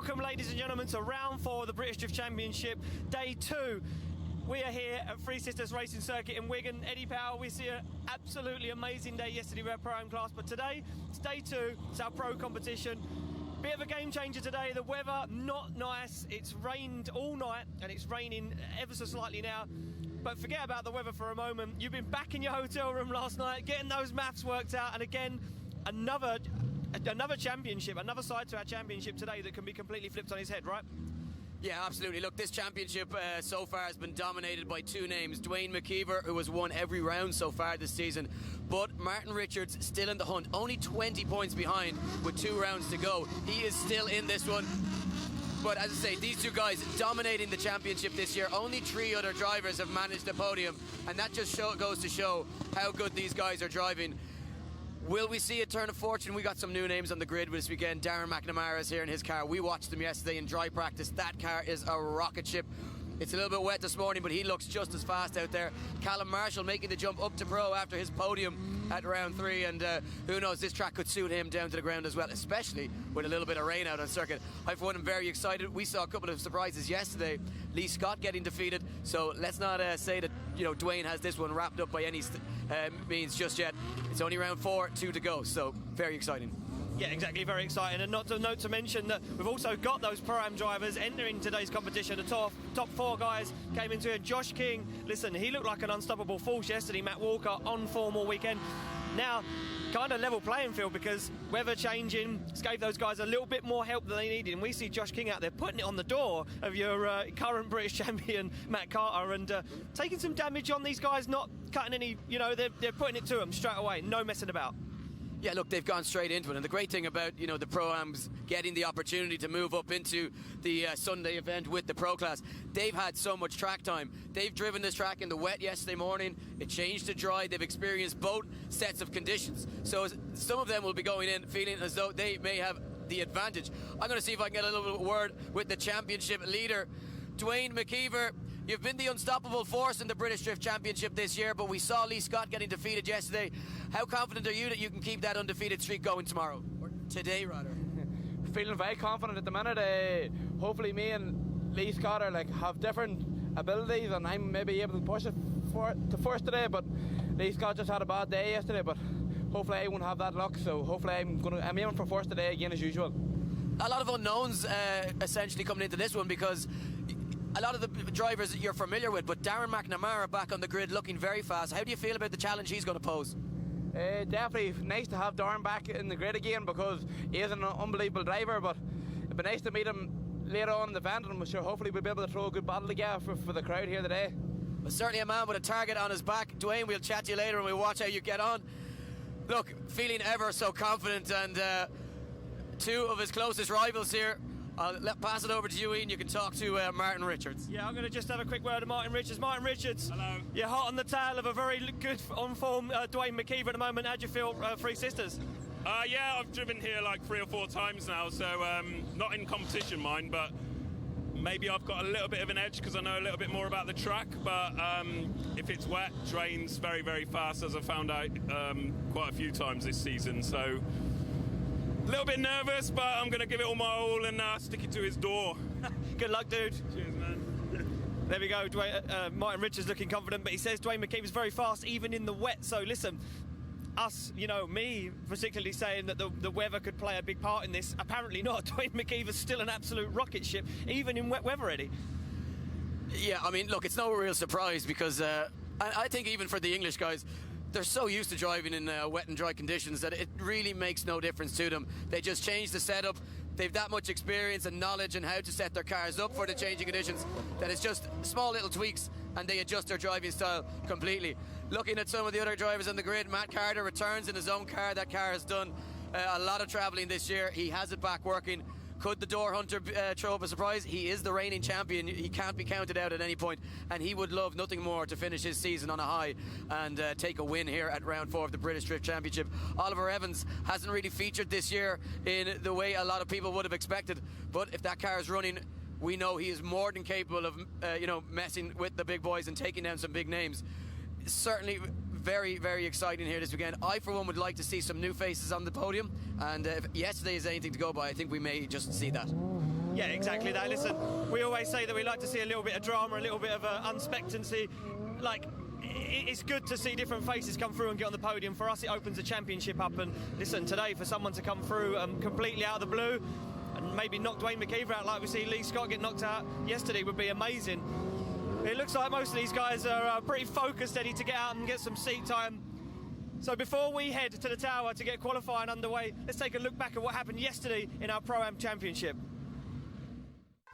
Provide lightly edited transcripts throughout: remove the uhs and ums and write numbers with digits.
Welcome, ladies and gentlemen, to round 4 of the British Drift Championship, day 2. We are here at Three Sisters Racing Circuit in Wigan. Eddie Powell, we see an absolutely amazing day yesterday with our Pro-Am class, but today, it's day 2, it's our Pro competition. Bit of a game changer today. The weather, not nice. It's rained all night, and it's raining ever so slightly now. But forget about the weather for a moment. You've been back in your hotel room last night, getting those maths worked out, and again, another championship, another side to our championship today that can be completely flipped on his head, right? Yeah, absolutely. Look, this championship so far has been dominated by two names. Dwayne McKeever, who has won every round so far this season, but Martin Richards still in the hunt, only 20 points behind with 2 rounds to go. He is still in this one. But as I say, these two guys dominating the championship this year. Only 3 other drivers have managed the podium, and that just goes to show how good these guys are driving. Will we see a turn of fortune? We got some new names on the grid this weekend. Darren McNamara is here in his car. We watched him yesterday in dry practice. That car is a rocket ship. It's a little bit wet this morning, but he looks just as fast out there. Callum Marshall making the jump up to pro after his podium at round 3, and who knows, this track could suit him down to the ground as well, especially with a little bit of rain out on circuit. I for one am very excited. We saw a couple of surprises yesterday. Lee Scott getting defeated, so let's not say that Dwayne has this one wrapped up by any means just yet. It's only round 4, 2 to go, so very exciting. Yeah, exactly, very exciting. And not to mention that we've also got those Pro-Am drivers entering today's competition. The top 4 guys came into it. Josh King, listen, he looked like an unstoppable force yesterday. Matt Walker on form all weekend. Now, kind of level playing field because weather changing gave those guys a little bit more help than they needed. And we see Josh King out there putting it on the door of your current British champion, Matt Carter, and taking some damage on these guys, not cutting any, they're putting it to them straight away, no messing about. Yeah, look, they've gone straight into it, and the great thing about the Pro-Ams getting the opportunity to move up into the Sunday event with the Pro class, they've had so much track time. They've driven this track in the wet yesterday morning, it changed to dry, they've experienced both sets of conditions, so some of them will be going in feeling as though they may have the advantage. I'm going to see if I can get a little bit of word with the championship leader, Dwayne McKeever. You've been the unstoppable force in the British Drift Championship this year, but we saw Lee Scott getting defeated yesterday. How confident are you that you can keep that undefeated streak going tomorrow? Or today, rather? Feeling very confident at the minute. Hopefully me and Lee Scott are have different abilities, and I'm maybe able to push it to first today, but Lee Scott just had a bad day yesterday, but hopefully I won't have that luck, so hopefully I'm aiming for first today again as usual. A lot of unknowns essentially coming into this one, because a lot of the drivers that you're familiar with, but Darren McNamara back on the grid looking very fast. How do you feel about the challenge he's going to pose? Definitely nice to have Darren back in the grid again, because he is an unbelievable driver, but it'd be nice to meet him later on in the event, and I'm sure hopefully we'll be able to throw a good battle together for the crowd here today. Well, certainly a man with a target on his back. Dwayne, we'll chat to you later and we'll watch how you get on. Look, feeling ever so confident, and 2 of his closest rivals here. I'll pass it over to you, Ian. You can talk to Martin Richards. Yeah, I'm going to just have a quick word to Martin Richards. Martin Richards, hello. You're hot on the tail of a very good on form Dwayne McKeever at the moment. How do you feel, Three Sisters? Yeah, I've driven here like 3 or 4 times now, so not in competition, mind, but maybe I've got a little bit of an edge because I know a little bit more about the track. But if it's wet, drains very, very fast, as I've found out quite a few times this season. So a little bit nervous, but I'm going to give it all my all and stick it to his door. Good luck, dude. Cheers, man. There we go. Martin Richards looking confident, but he says Dwayne McKeever's very fast, even in the wet. So listen, us, me particularly saying that the weather could play a big part in this. Apparently not. Dwayne McKeever's still an absolute rocket ship, even in wet weather, Eddie. Yeah, I mean, look, it's no real surprise because I think even for the English guys, they're so used to driving in wet and dry conditions that it really makes no difference to them. They just change the setup. They've that much experience and knowledge in how to set their cars up for the changing conditions that it's just small little tweaks and they adjust their driving style completely. Looking at some of the other drivers on the grid, Matt Carter returns in his own car. That car has done a lot of travelling this year. He has it back working. Could the door hunter throw up a surprise? He is the reigning champion. He can't be counted out at any point, and he would love nothing more to finish his season on a high and take a win here at round 4 of the British Drift Championship. Oliver Evans hasn't really featured this year in the way a lot of people would have expected, but if that car is running, we know he is more than capable of messing with the big boys and taking down some big names. Certainly very, very exciting here this weekend. I, for one, would like to see some new faces on the podium, and if yesterday is anything to go by, I think we may just see that. Yeah, exactly that. Listen, we always say that we like to see a little bit of drama, a little bit of unspectancy. Like, it's good to see different faces come through and get on the podium. For us, it opens the championship up. And listen, today, for someone to come through completely out of the blue and maybe knock Dwayne McKeever out like we see Lee Scott get knocked out yesterday would be amazing. It looks like most of these guys are pretty focused, Eddie, to get out and get some seat time. So before we head to the tower to get qualifying underway, let's take a look back at what happened yesterday in our Pro-Am Championship.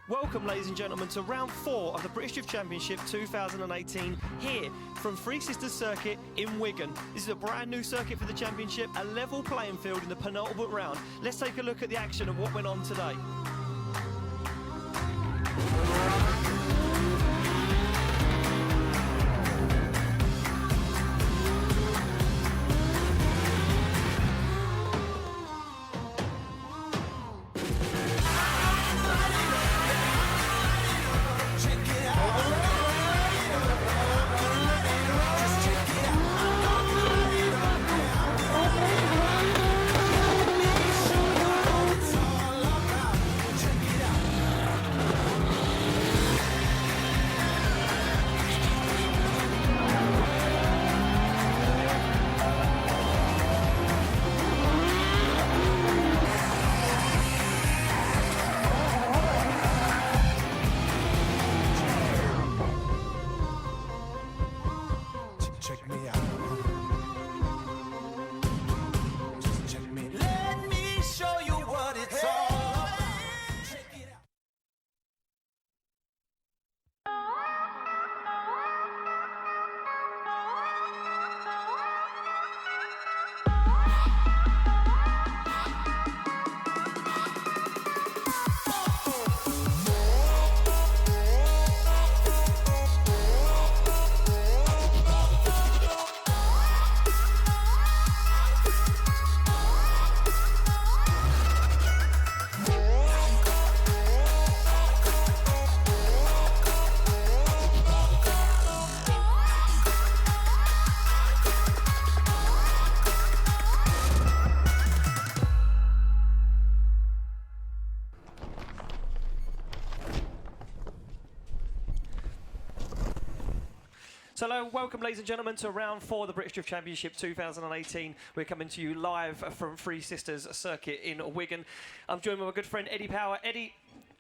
Welcome, ladies and gentlemen, to round 4 of the British Drift Championship 2018 here from Three Sisters Circuit in Wigan. This is a brand new circuit for the championship, a level playing field in the penultimate round. Let's take a look at the action of what went on today. So hello, welcome ladies and gentlemen to round 4 of the British Drift Championship 2018. We're coming to you live from Three Sisters Circuit in Wigan. I'm joined by my good friend Eddie Power. Eddie,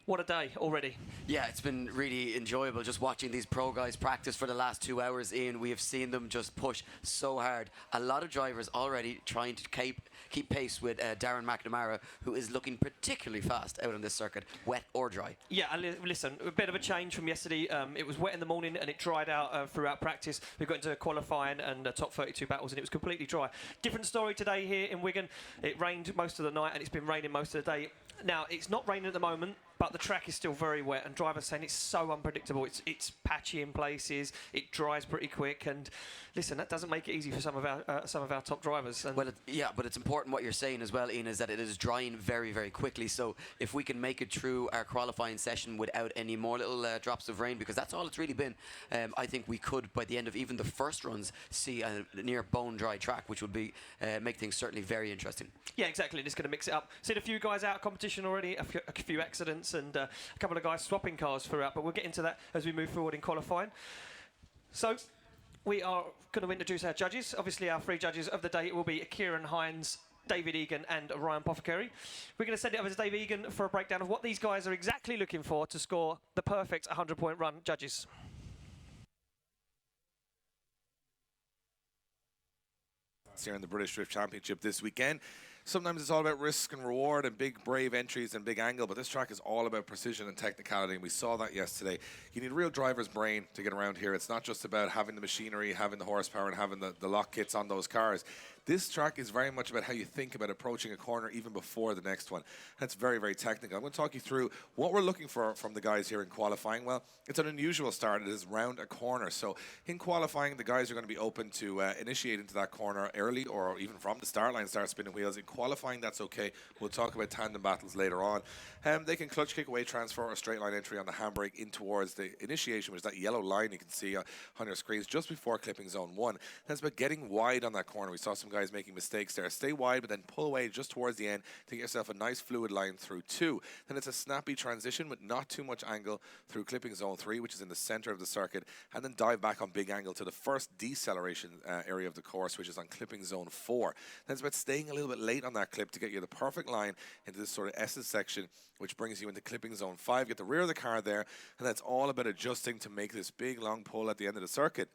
what a day already. Yeah, it's been really enjoyable just watching these pro guys practice for the last 2 hours. Ian, we have seen them just push so hard. A lot of drivers already trying to keep pace with Darren McNamara, who is looking particularly fast out on this circuit, wet or dry. Yeah, and listen, a bit of a change from yesterday. It was wet in the morning and it dried out throughout practice. We got into qualifying and top 32 battles and it was completely dry. Different story today here in Wigan. It rained most of the night and it's been raining most of the day. Now, it's not raining at the moment, but the track is still very wet and drivers saying it's so unpredictable. It's patchy in places, it dries pretty quick, and listen, that doesn't make it easy for some of our top drivers. And well, yeah, but it's important what you're saying as well, Ian, is that it is drying very, very quickly. So if we can make it through our qualifying session without any more little drops of rain, because that's all it's really been, I think we could, by the end of even the first runs, see a near bone dry track, which would be make things certainly very interesting. Yeah, exactly. Just going to mix it up. Seen a few guys out of competition already, a few accidents, and a couple of guys swapping cars throughout, but we'll get into that as we move forward in qualifying. So we are going to introduce our judges. Obviously, our 3 judges of the day will be Kieran Hines, David Egan and Ryan Pothecary. We're going to send it over to Dave Egan for a breakdown of what these guys are exactly looking for to score the perfect 100-point run. Judges. Here in the British Drift Championship this weekend. Sometimes it's all about risk and reward and big brave entries and big angle, but this track is all about precision and technicality, and we saw that yesterday. You need a real driver's brain to get around here. It's not just about having the machinery, having the horsepower and having the lock kits on those cars. This track is very much about how you think about approaching a corner even before the next one. That's very, very technical. I'm going to talk you through what we're looking for from the guys here in qualifying. Well, it's an unusual start. It is round a corner. So in qualifying, the guys are going to be open to initiate into that corner early or even from the start line start spinning wheels. In qualifying, that's okay. We'll talk about tandem battles later on. They can clutch, kick away, transfer, or straight line entry on the handbrake in towards the initiation, which is that yellow line you can see on your screens just before clipping zone 1. That's about getting wide on that corner. We saw some guys guys making mistakes there. Stay wide, but then pull away just towards the end to get yourself a nice fluid line through 2. Then it's a snappy transition with not too much angle through clipping zone 3, which is in the center of the circuit, and then dive back on big angle to the first deceleration area of the course, which is on clipping zone 4. Then it's about staying a little bit late on that clip to get you the perfect line into this sort of S's section, which brings you into clipping zone 5. Get the rear of the car there, and that's all about adjusting to make this big long pull at the end of the circuit.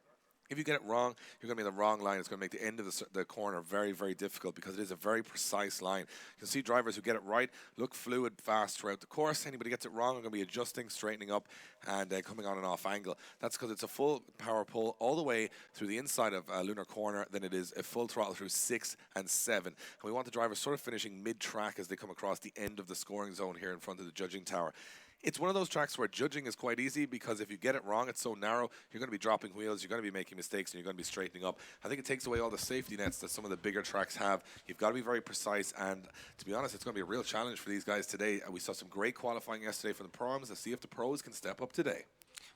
If you get it wrong, you're going to be in the wrong line. It's going to make the end of the corner very, very difficult because it is a very precise line. You can see drivers who get it right look fluid, fast throughout the course. Anybody gets it wrong are going to be adjusting, straightening up, and coming on and off angle. That's because it's a full power pull all the way through the inside of Lunar Corner. Then it is a full throttle through 6 and 7. And we want the drivers sort of finishing mid-track as they come across the end of the scoring zone here in front of the judging tower. It's one of those tracks where judging is quite easy because if you get it wrong, it's so narrow, you're going to be dropping wheels, you're going to be making mistakes, and you're going to be straightening up. I think it takes away all the safety nets that some of the bigger tracks have. You've got to be very precise, and to be honest, it's going to be a real challenge for these guys today. We saw some great qualifying yesterday for the proms. Let's see if the pros can step up today.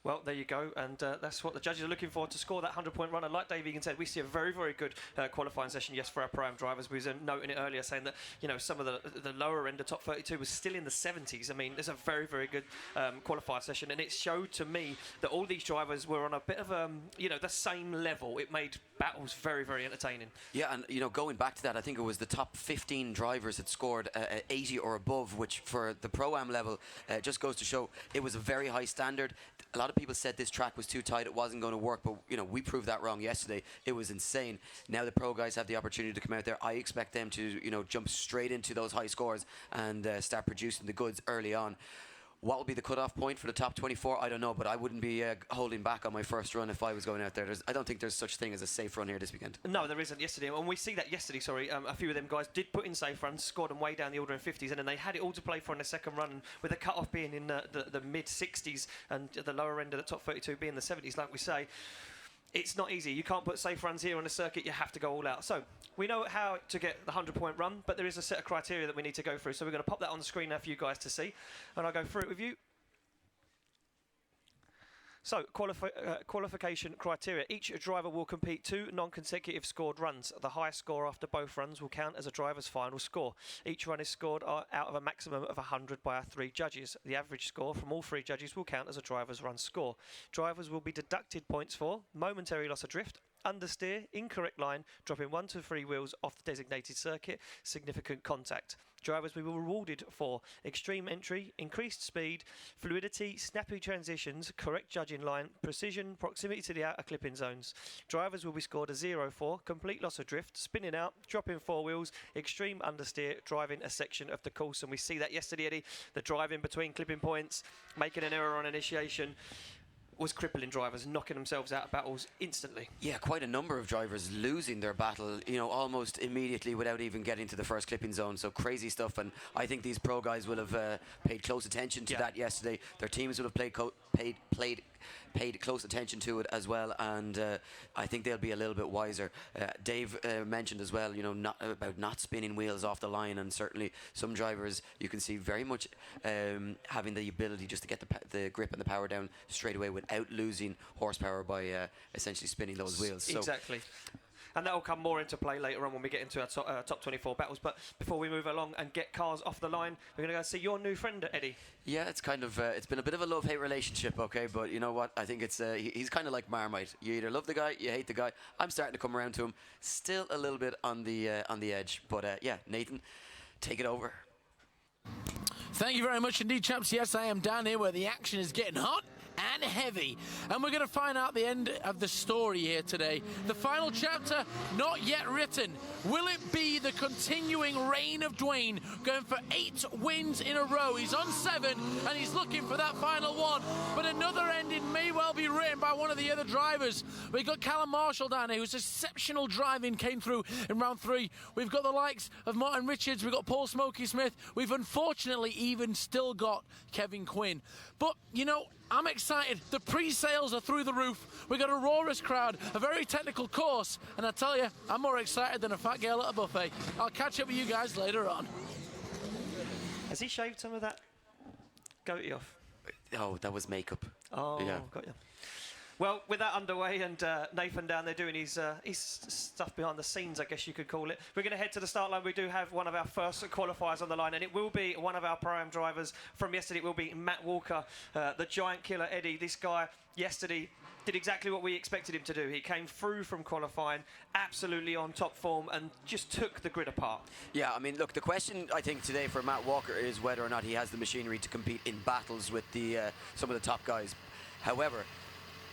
Well, there you go, and that's what the judges are looking for to score that 100-point run. And like Dave Egan said, we see a very, very good qualifying session, yes, for our Pro-Am drivers. We were noting it earlier, saying that, you know, some of the lower end of top 32 was still in the 70s. I mean, there's a very, very good qualifying session, and it showed to me that all these drivers were on a bit of you know, the same level. It made battles very, very entertaining. Yeah, and you know, going back to that, I think it was the top 15 drivers that scored 80 or above, which for the Pro-Am level just goes to show it was a very high standard. A lot of people said this track was too tight, it wasn't going to work, but you know, we proved that wrong yesterday. It was insane. Now the pro guys have the opportunity to come out there. I expect them to, you know, jump straight into those high scores and start producing the goods early on. What will be the cutoff point for the top 24? I don't know, but I wouldn't be holding back on my first run if I was going out there. I don't think there's such thing as a safe run here this weekend. No, there isn't yesterday. And we see that yesterday, a few of them guys did put in safe runs, scored them way down the order in 50s, and then they had it all to play for in the second run, with the cutoff being in the mid-60s and the lower end of the top 32 being the 70s, like we say. It's not easy. You can't put safe runs here on the circuit. You have to go all out. So we know how to get the 100-point run, but there is a set of criteria that we need to go through. So we're going to pop that on the screen now for you guys to see, and I'll go through it with you. So, qualification criteria. Each driver will compete 2 non-consecutive scored runs. The highest score after both runs will count as a driver's final score. Each run is scored out of a maximum of 100 by our 3 judges. The average score from all 3 judges will count as a driver's run score. Drivers will be deducted points for momentary loss of drift, understeer, incorrect line, dropping 1 to 3 wheels off the designated circuit, significant contact. Drivers will be rewarded for extreme entry, increased speed, fluidity, snappy transitions, correct judging line, precision, proximity to the outer clipping zones. Drivers will be scored a 0 for complete loss of drift, spinning out, dropping 4 wheels, extreme understeer, driving a section of the course. And we see that yesterday, Eddie, the driving between clipping points, making an error on initiation, was crippling drivers, knocking themselves out of battles instantly. Yeah, quite a number of drivers losing their battle, you know, almost immediately without even getting to the first clipping zone. So crazy stuff, and I think these pro guys will have paid close attention to that yesterday. Their teams will have paid close attention to it as well, and I think they'll be a little bit wiser. Dave mentioned as well, you know, about not spinning wheels off the line, and certainly some drivers you can see very much having the ability just to get the grip and the power down straight away without losing horsepower by essentially spinning those wheels. So exactly. And that will come more into play later on when we get into our top 24 battles. But before we move along and get cars off the line, we're going to go see your new friend, Eddie. Yeah, it's kind of it's been a bit of a love-hate relationship, okay? But you know what? I think it's he's kind of like Marmite. You either love the guy, you hate the guy. I'm starting to come around to him. Still a little bit on the edge, but yeah, Nathan, take it over. Thank you very much indeed, chaps. Yes, I am down here where the action is getting hot and heavy, and we're going to find out the end of the story here today. The final chapter not yet written. Will it be the continuing reign of Dwayne, going for 8 wins in a row? He's on 7 and he's looking for that final one, but another ending may well be written by one of the other drivers. We've got Callum Marshall down here, whose exceptional driving came through in round 3. We've got the likes of Martin Richards, we've got Paul Smokey Smith, we've unfortunately even still got Kevin Quinn. But you know, I'm excited. The pre-sales are through the roof. We've got a raucous crowd, a very technical course, and I tell you, I'm more excited than a fat girl at a buffet. I'll catch up with you guys later on. Has he shaved some of that goatee off? Oh, that was makeup. Oh, yeah. Got you. Well, with that underway and Nathan down there doing his stuff behind the scenes, I guess you could call it, we're going to head to the start line. We do have one of our first qualifiers on the line, and it will be one of our Pro-Am drivers from yesterday. It will be Matt Walker, the giant killer Eddie. This guy yesterday did exactly what we expected him to do. He came through from qualifying absolutely on top form and just took the grid apart. Yeah, I mean, look, the question I think today for Matt Walker is whether or not he has the machinery to compete in battles with the some of the top guys. However,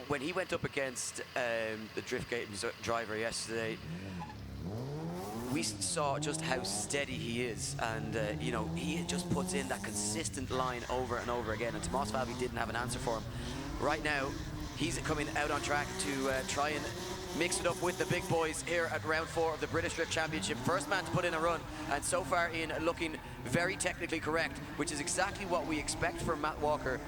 when he went up against the Driftgate driver yesterday, we saw just how steady he is, and you know, he just puts in that consistent line over and over again, and Tomas Falvey didn't have an answer for him. Right now, he's coming out on track to try and mix it up with the big boys here at round 4 of the British Drift Championship. First man to put in a run, and so far in looking very technically correct, which is exactly what we expect from Matt Walker.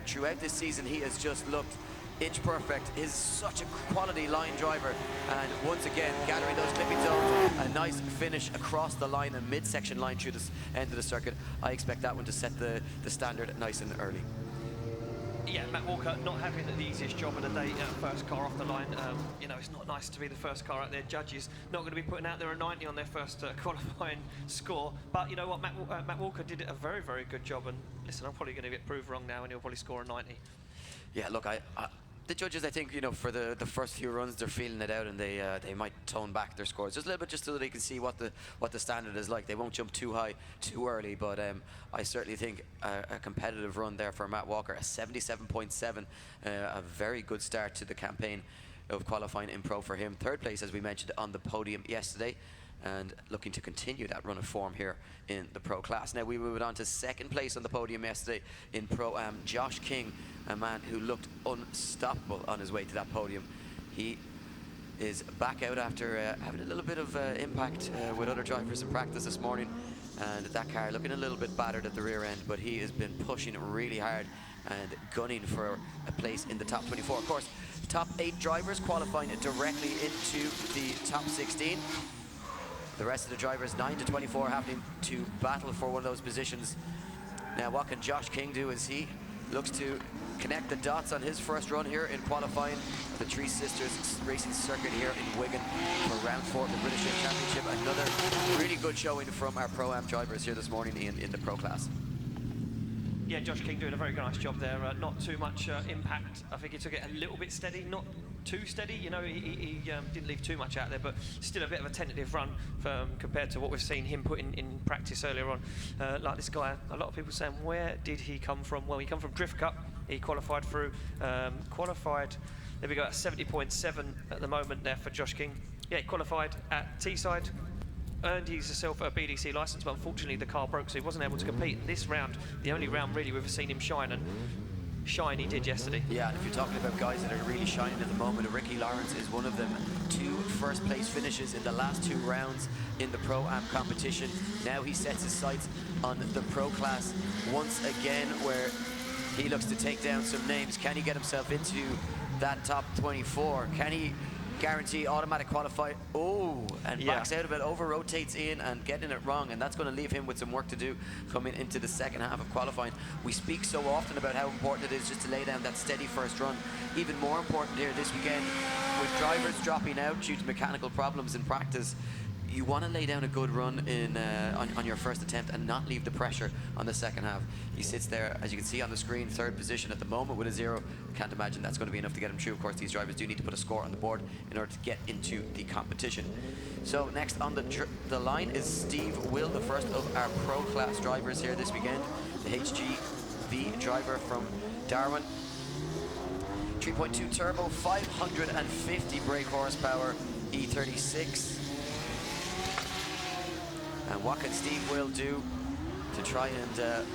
Throughout this season, he has just looked inch perfect. He's such a quality line driver, and once again gathering those clipping zones, a nice finish across the line and midsection line through this end of the circuit. I expect that one to set the standard nice and early. Yeah, Matt Walker not having the easiest job of the day, first car off the line. You know, it's not nice to be the first car out there. Judges not going to be putting out there a 90 on their first qualifying score. But you know what, Matt Walker did a very, very good job. And listen, I'm probably going to get proved wrong now, and he'll probably score a 90. Yeah, look, the judges, I think, you know, for the first few runs, they're feeling it out, and they might tone back their scores just a little bit, just so they can see what the standard is like. They won't jump too high too early, but I certainly think a competitive run there for Matt Walker, a 77.7, a very good start to the campaign of qualifying in Pro for him. Third place, as we mentioned, on the podium yesterday, and looking to continue that run of form here in the Pro class. Now we moved on to second place on the podium yesterday in Pro-Am. Josh King, a man who looked unstoppable on his way to that podium. He is back out after having a little bit of impact with other drivers in practice this morning, and that car looking a little bit battered at the rear end, but he has been pushing really hard and gunning for a place in the top 24. Of course, top 8 drivers qualifying directly into the top 16. The rest of the drivers, 9 to 24, having to battle for one of those positions. Now, what can Josh King do as he looks to connect the dots on his first run here in qualifying the Three Sisters Racing Circuit here in Wigan for round 4 of the British Drift Championship? Another really good showing from our Pro-Am drivers here this morning in the Pro class. Yeah, Josh King doing a very nice job there. Not too much impact. I think he took it a little bit steady, not too steady. You know, he didn't leave too much out there, but still a bit of a tentative run compared to what we've seen him put in practice earlier on. Like this guy, a lot of people saying, where did he come from? Well, he come from Drift Cup. He qualified through, there we go, at 70.7 at the moment there for Josh King. Yeah, he qualified at Teesside. Earned himself a BDC license, but unfortunately the car broke, so he wasn't able to compete. This round, the only round really we've seen him shine, and shine he did yesterday. Yeah, and if you're talking about guys that are really shining at the moment, Ricky Lawrence is one of them. 2 first place finishes in the last 2 rounds in the Pro-Am competition. Now he sets his sights on the Pro class once again, where he looks to take down some names. Can he get himself into that top 24? Can he guarantee automatic qualify? Backs out of it, over rotates in and getting it wrong, and that's going to leave him with some work to do coming into the second half of qualifying. We speak so often about how important it is just to lay down that steady first run. Even more important here this weekend, with drivers dropping out due to mechanical problems in practice, you want to lay down a good run in on your first attempt and not leave the pressure on the second half. He sits there, as you can see on the screen, 3rd position at the moment with a 0. Can't imagine that's going to be enough to get him through. Of course, these drivers do need to put a score on the board in order to get into the competition. So next on the line is Steve Will, the first of our Pro class drivers here this weekend. The HGV driver from Darwin. 3.2 turbo, 550 brake horsepower, E36. And what can Steve Will do to try and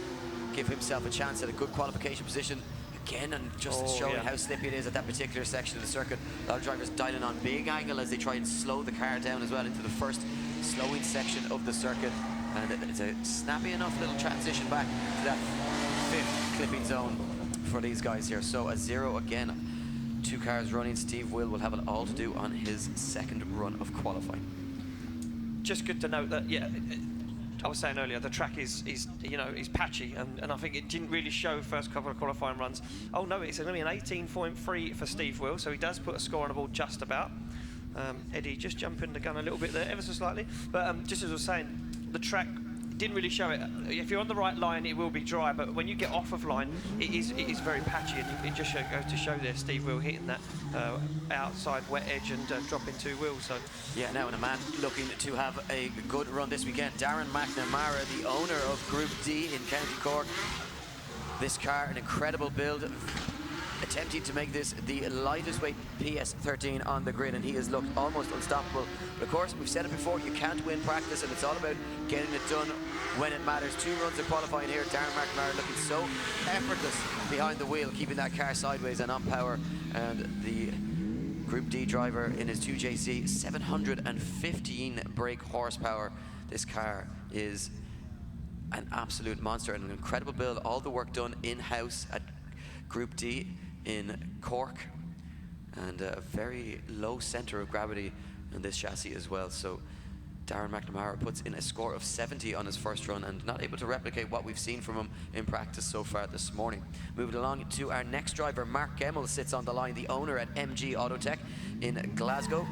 give himself a chance at a good qualification position again, and just showing how slippy it is at that particular section of the circuit. A lot of drivers dialing on big angle as they try and slow the car down as well into the first slowing section of the circuit, and it's a snappy enough little transition back to that 5th clipping zone for these guys here. So a 0 again, 2 cars running. Steve Will have it all to do on his 2nd run of qualifying. Just good to note that, I was saying earlier, the track is patchy, and I think it didn't really show first couple of qualifying runs. Oh no, it's going to be an 18.3 for Steve Will, so he does put a score on the board just about. Eddie just jumping the gun a little bit there, ever so slightly. But just as I was saying, the track didn't really show it. If you're on the right line, it will be dry, but when you get off of line, it is very patchy, and it just goes to show there Steve Will hitting that outside wet edge and dropping 2 wheels. So Yeah, now, and a man looking to have a good run this weekend, Darren McNamara, the owner of Group D in County Cork. This car, an incredible build, attempting to make this the lightest weight PS13 on the grid, and he has looked almost unstoppable. But of course, we've said it before, you can't win practice, and it's all about getting it done when it matters. 2 runs of qualifying here, Darren McNamara looking so effortless behind the wheel, keeping that car sideways and on power. And the Group D driver in his 2JZ, 715 brake horsepower. This car is an absolute monster and an incredible build. All the work done in-house at Group D in Cork, and a very low center of gravity in this chassis as well. So Darren McNamara puts in a score of 70 on his first run, and not able to replicate what we've seen from him in practice so far this morning. Moving along to our next driver, Mark Gemmell sits on the line, the owner at MG Autotech in Glasgow,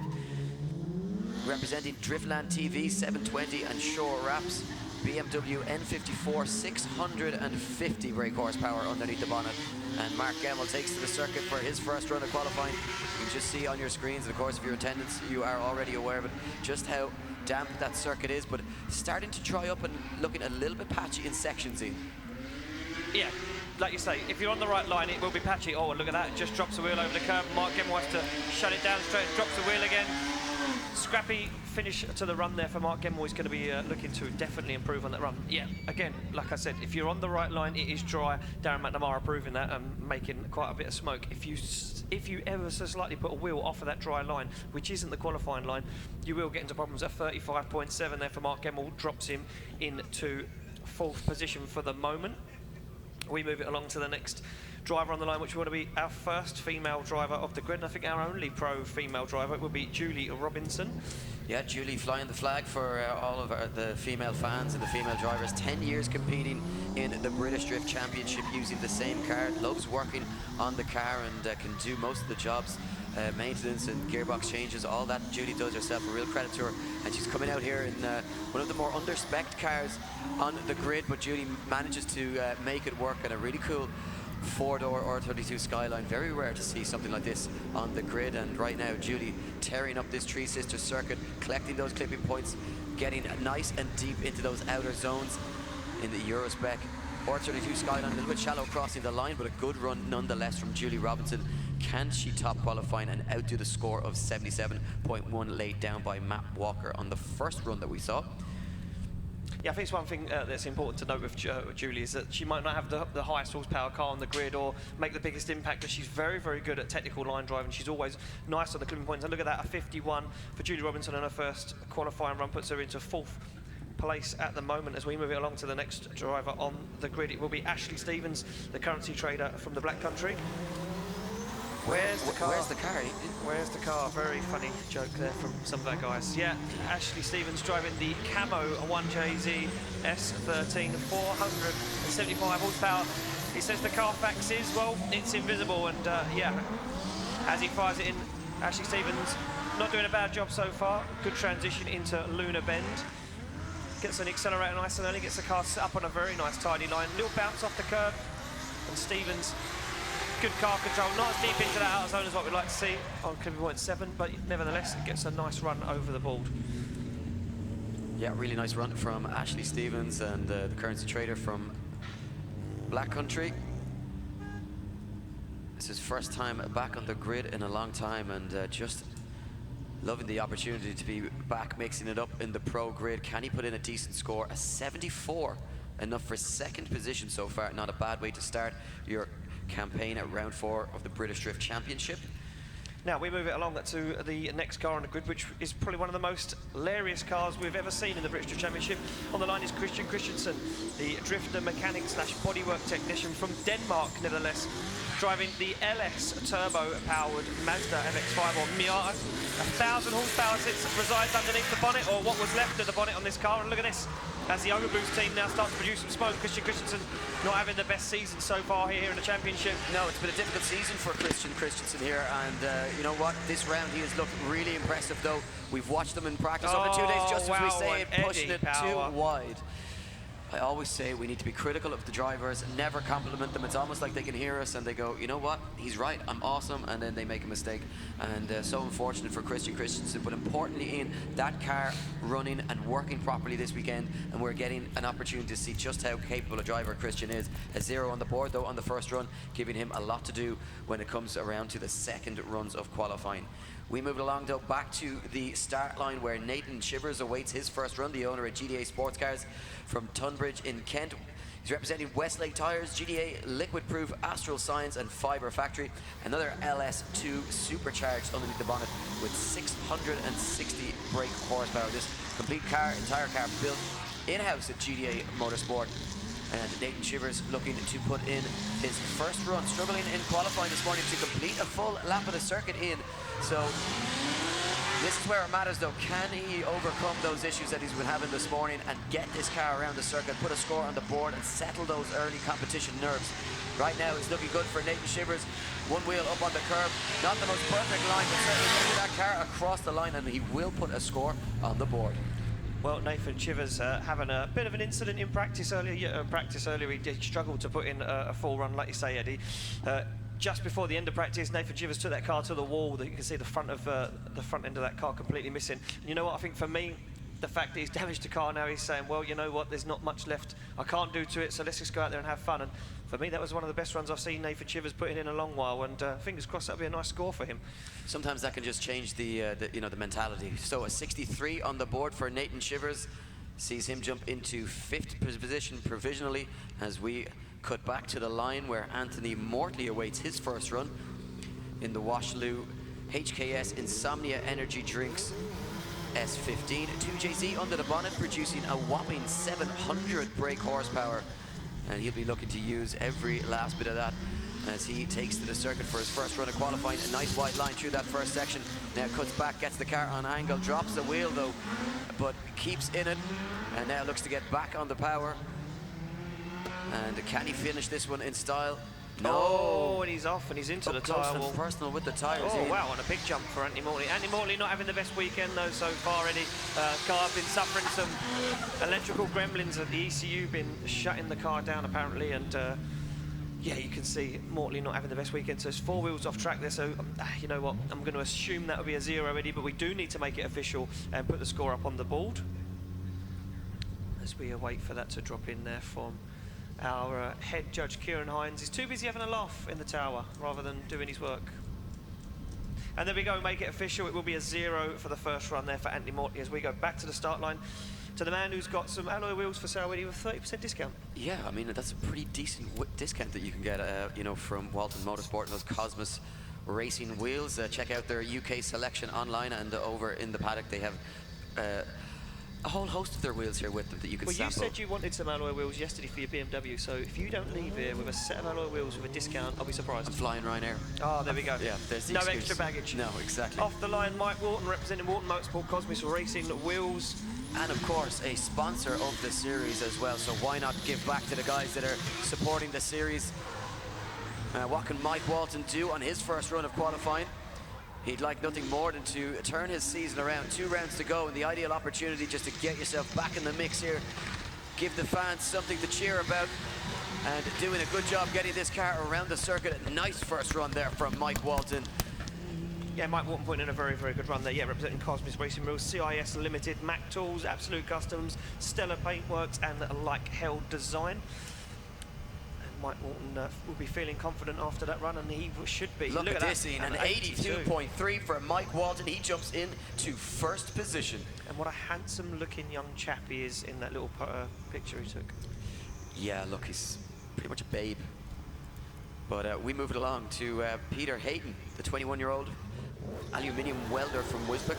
representing Driftland TV 720 and Shore Wraps. BMW N54, 650 brake horsepower underneath the bonnet. And Mark Gemmell takes to the circuit for his first run of qualifying. You can just see on your screens, and of course if you're in attendance, you are already aware of it, just how damp that circuit is, but starting to dry up and looking a little bit patchy in sections. yeah, like you say, if you're on the right line, it will be patchy. Oh, look at that, just drops the wheel over the curb. Mark Gemmell has to shut it down straight, drops the wheel again. Scrappy finish to the run there for Mark Gemmell. He's going to be looking to definitely improve on that run. Yeah, again, like I said, if you're on the right line, it is dry. Darren McNamara proving that and making quite a bit of smoke. If you ever so slightly put a wheel off of that dry line, which isn't the qualifying line, you will get into problems. At 35.7 there for Mark Gemmell, drops him into 4th position for the moment. We move it along to the next driver on the line, which will be our first female driver of the grid, and I think our only pro female driver. It will be Julie Robinson. Yeah, Julie flying the flag for all of the female fans and the female drivers. 10 years competing in the British Drift Championship using the same car. Loves working on the car and can do most of the jobs, maintenance and gearbox changes, all that Julie does herself. A real credit to her. And she's coming out here in one of the more under-spec'd cars on the grid, but Julie manages to make it work in a really cool 4-door R32 Skyline. Very rare to see something like this on the grid, and right now Julie tearing up this Three Sisters circuit, collecting those clipping points, getting nice and deep into those outer zones in the Eurospec R32 Skyline. A little bit shallow crossing the line, but a good run nonetheless from Julie Robinson. Can she top qualifying and outdo the score of 77.1 laid down by Matt Walker on the first run that we saw? Yeah, I think it's one thing that's important to note with Julie is that she might not have the highest horsepower car on the grid or make the biggest impact, but she's very, very good at technical line driving. She's always nice on the clipping points. And look at that, a 51 for Julie Robinson, and her first qualifying run puts her into 4th place at the moment. As we move it along to the next driver on the grid, it will be Ashley Stevens, the currency trader from the Black Country. Where's the car? Where's the car? Where's the car? Very funny joke there from some of our guys. Yeah, Ashley Stevens driving the Camo 1JZ S13, 475 horsepower. He says the Carfax is, well, it's invisible, and yeah, as he fires it in, Ashley Stevens not doing a bad job so far. Good transition into Luna Bend. Gets an accelerator nice and early, gets the car set up on a very nice tidy line. Little bounce off the curb, and Stevens, good car control, not as deep into that outer zone as what we'd like to see on clipping point 7, but nevertheless it gets a nice run over the board. Yeah, really nice run from Ashley Stevens and the currency trader from Black Country. This is first time back on the grid in a long time, and just loving the opportunity to be back mixing it up in the pro grid. Can he put in a decent score? A 74, enough for 2nd position so far. Not a bad way to start your campaign at round 4 of the British Drift Championship. Now we move it along to the next car on the grid, which is probably one of the most hilarious cars we've ever seen in the British Drift Championship. On the line is Christian Christensen, the drifter mechanic / bodywork technician from Denmark, nevertheless, driving the LS turbo-powered Mazda MX-5 or Miata. 1,000 horsepower resides underneath the bonnet, or what was left of the bonnet on this car, and look at this. as the Overboost team now starts to produce some smoke. Christian Christensen not having the best season so far here in the championship. No, it's been a difficult season for Christian Christensen here, and you know what? This round he has looked really impressive, though. We've watched them in practice over 2 days, just as we say it, pushing it too wide. I always say we need to be critical of the drivers, never compliment them. It's almost like they can hear us and they go, you know what, he's right, I'm awesome, and then they make a mistake. And so unfortunate for Christian Christensen, but importantly, Ian, that car running and working properly this weekend, and we're getting an opportunity to see just how capable a driver Christian is. A 0 on the board, though, on the first run, giving him a lot to do when it comes around to the second runs of qualifying. We move along, though, back to the start line where Nathan Shivers awaits his first run, the owner of GDA Sports Cars from Tunbridge in Kent. He's representing Westlake Tyres, GDA Liquid Proof, Astral Science and Fibre Factory. Another LS2 supercharged underneath the bonnet with 660 brake horsepower. This complete car, entire car built in-house at GDA Motorsport. And Nathan Shivers looking to put in his first run, struggling in qualifying this morning to complete a full lap of the circuit in. So this is where it matters, though. Can he overcome those issues that he's been having this morning and get this car around the circuit, put a score on the board and settle those early competition nerves? Right now it's looking good for Nathan Shivers. One wheel up on the curb, not the most perfect line, but certainly getting that car across the line, and he will put a score on the board. Well, Nathan Shivers having a bit of an incident in practice earlier. He did struggle to put in a full run, like you say, Eddie. Just before the end of practice, Nathan Shivers took that car to the wall. You can see the front end of that car completely missing. And you know what? I think for me, the fact that he's damaged the car now, he's saying, well, you know what? There's not much left I can't do to it, so let's just go out there and have fun. And for me, that was one of the best runs I've seen Nathan Shivers putting in a long while. And fingers crossed that'll be a nice score for him. Sometimes that can just change the mentality. So a 63 on the board for Nathan Shivers sees him jump into 5th position provisionally as we cut back to the line where Anthony Mortley awaits his first run in the Washloo HKS Insomnia Energy Drinks S15. 2JZ under the bonnet, producing a whopping 700 brake horsepower, and he'll be looking to use every last bit of that as he takes to the circuit for his first run of qualifying. A nice wide line through that first section. Now cuts back, gets the car on angle, drops the wheel though, but keeps in it, and now looks to get back on the power. And can he finish this one in style? No. Oh, and he's off, and he's into the tyre wall. Personal with the tyres. Oh, wow, and a big jump for Anthony Mortley. Anthony Mortley not having the best weekend, though, so far, Eddie. Car been suffering some electrical gremlins at the ECU, been shutting the car down, apparently, and yeah, you can see Mortley not having the best weekend, so it's 4 wheels off track there, so you know what, I'm going to assume that'll be a 0, Eddie, but we do need to make it official and put the score up on the board as we await for that to drop in there from our head judge, Kieran Hines. He's too busy having a laugh in the tower rather than doing his work. And there we go, make it official. It will be a 0 for the first run there for Anthony Mortley as we go back to the start line to the man who's got some alloy wheels for sale, with 30% discount. Yeah, I mean, that's a pretty decent discount that you can get, from Walton Motorsport and those Cosmos Racing wheels. Check out their UK selection online, and over in the paddock they have a whole host of their wheels here with them that you can sample. Well, you said you wanted some alloy wheels yesterday for your BMW, so if you don't leave here with a set of alloy wheels with a discount, I'll be surprised. I'm flying Ryanair. Oh, there we go. Yeah, there's the no excuse. extra baggage. No, exactly. Off the line, Mike Walton, representing Walton Motorsport Cosmos Racing wheels. And of course, a sponsor of the series as well, so why not give back to the guys that are supporting the series? What can Mike Walton do on his first run of qualifying? He'd like nothing more than to turn his season around. 2 rounds to go, and the ideal opportunity just to get yourself back in the mix here. Give the fans something to cheer about, and doing a good job getting this car around the circuit. A nice first run there from Mike Walton. Yeah, Mike Walton putting in a very, very good run there. Yeah, representing Cosmos Racing Rules, CIS Limited, Mac Tools, Absolute Customs, Stellar Paintworks, and Like Hell Design. Mike Walton will be feeling confident after that run, and he should be. Look at this, Ian, an 82.3 for Mike Walton. He jumps in to first position. And what a handsome-looking young chap he is in that little picture he took. Yeah, look, he's pretty much a babe. But we moved along to Peter Hayton, the 21-year-old aluminium welder from Wisbech,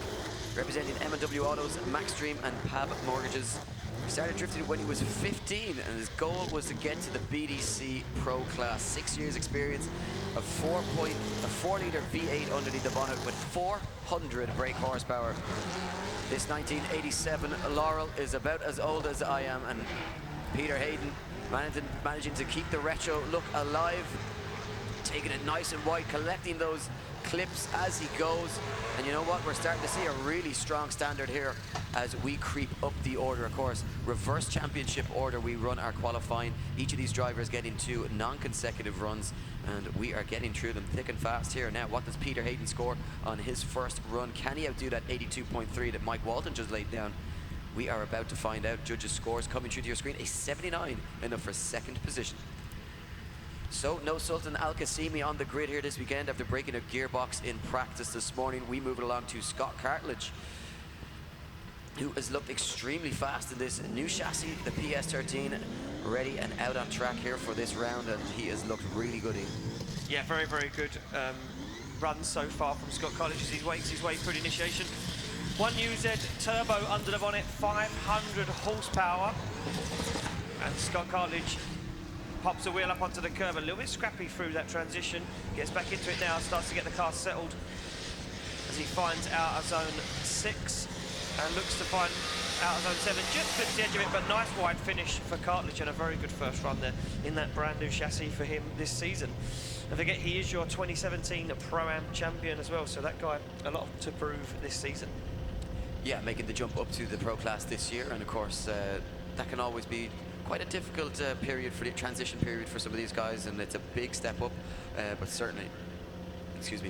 representing M&W Autos, Maxstream, and Pab Mortgages. He started drifting when he was 15, and his goal was to get to the BDC Pro Class. 6 years experience, a 4-litre V8 underneath the bonnet with 400 brake horsepower. This 1987 Laurel is about as old as I am, and Peter Hayden managing to keep the retro look alive, taking it nice and wide, collecting those clips as he goes. And you know what, we're starting to see a really strong standard here as we creep up the order. Of course, reverse championship order we run our qualifying. Each of these drivers getting 2 non-consecutive runs, and we are getting through them thick and fast here. Now, what does Peter Hayden score on his first run? Can he outdo that 82.3 that Mike Walton just laid down? We are about to find out. Judges' scores coming through to your screen. A 79, enough for second position. So, no Sultan Al-Qasimi on the grid here this weekend after breaking a gearbox in practice this morning. We move it along to Scott Cartledge, who has looked extremely fast in this new chassis, the PS13, ready and out on track here for this round, and he has looked really good. Yeah, very, very good run so far from Scott Cartledge as he wakes his way through the initiation. 1UZ turbo under the bonnet, 500 horsepower, and Scott Cartledge pops the wheel up onto the curb, a little bit scrappy through that transition, gets back into it now, starts to get the car settled as he finds out of zone 6 and looks to find out of zone 7, just clips the edge of it, but nice wide finish for Cartledge and a very good first run there in that brand new chassis for him this season. Don't forget, he is your 2017 Pro-Am champion as well, so that guy, a lot to prove this season. Yeah, making the jump up to the Pro Class this year, and of course that can always be quite a difficult period for the transition period for some of these guys, and it's a big step up, but certainly,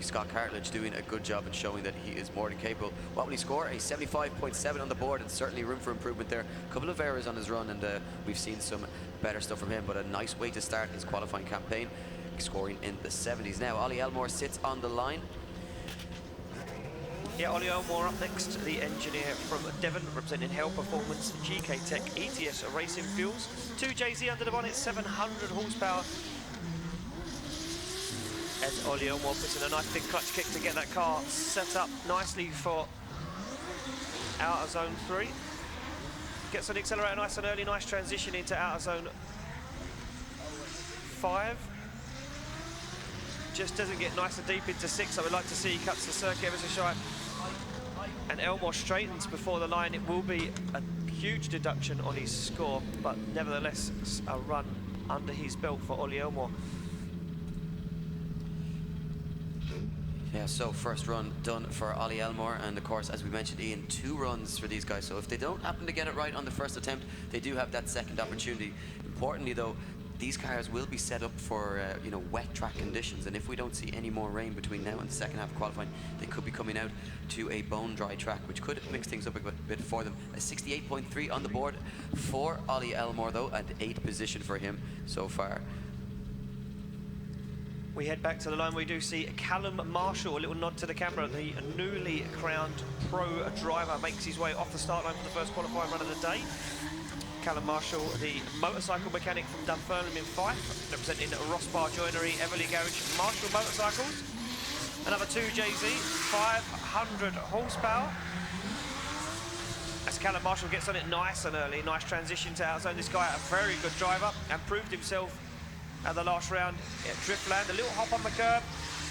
Scott Cartledge doing a good job and showing that he is more than capable. What will he score? A 75.7 on the board, and certainly room for improvement there. A couple of errors on his run, and we've seen some better stuff from him, but a nice way to start his qualifying campaign, scoring in the 70s. Now, Ollie Elmore sits on the line. Yeah, Ollie Elmore up next, the engineer from Devon, representing Hell Performance, GK Tech, ETS Racing Fuels. 2JZ under the bonnet, 700 horsepower. As Ollie Elmore puts in a nice big clutch kick to get that car set up nicely for out of zone 3. Gets on the accelerator nice and early, nice transition into out of zone 5. Just doesn't get nice and deep into 6. I would like to see he cuts the circuit ever so shy. And Elmore straightens before the line. It will be a huge deduction on his score, but nevertheless a run under his belt for Ollie Elmore. Yeah, so first run done for Ollie Elmore, and of course, as we mentioned, Ian, 2 runs for these guys. So if they don't happen to get it right on the first attempt, they do have that second opportunity. Importantly, though, these cars will be set up for you know, wet track conditions, and if we don't see any more rain between now and the second half of qualifying, they could be coming out to a bone dry track, which could mix things up a bit for them. A 68.3 on the board for Ollie Elmore, though, and 8th position for him so far. We head back to the line. We do see Callum Marshall, a little nod to the camera. The newly crowned pro driver makes his way off the start line for the first qualifying run of the day. Callum Marshall, the motorcycle mechanic from Dunfermline in Fife, representing Rossbar Joinery, Everly Garage, Marshall Motorcycles. Another 2JZ, 500 horsepower. As Callum Marshall gets on it nice and early, nice transition to outzone. This guy, a very good driver, and proved himself at the last round at Driftland. A little hop on the curb,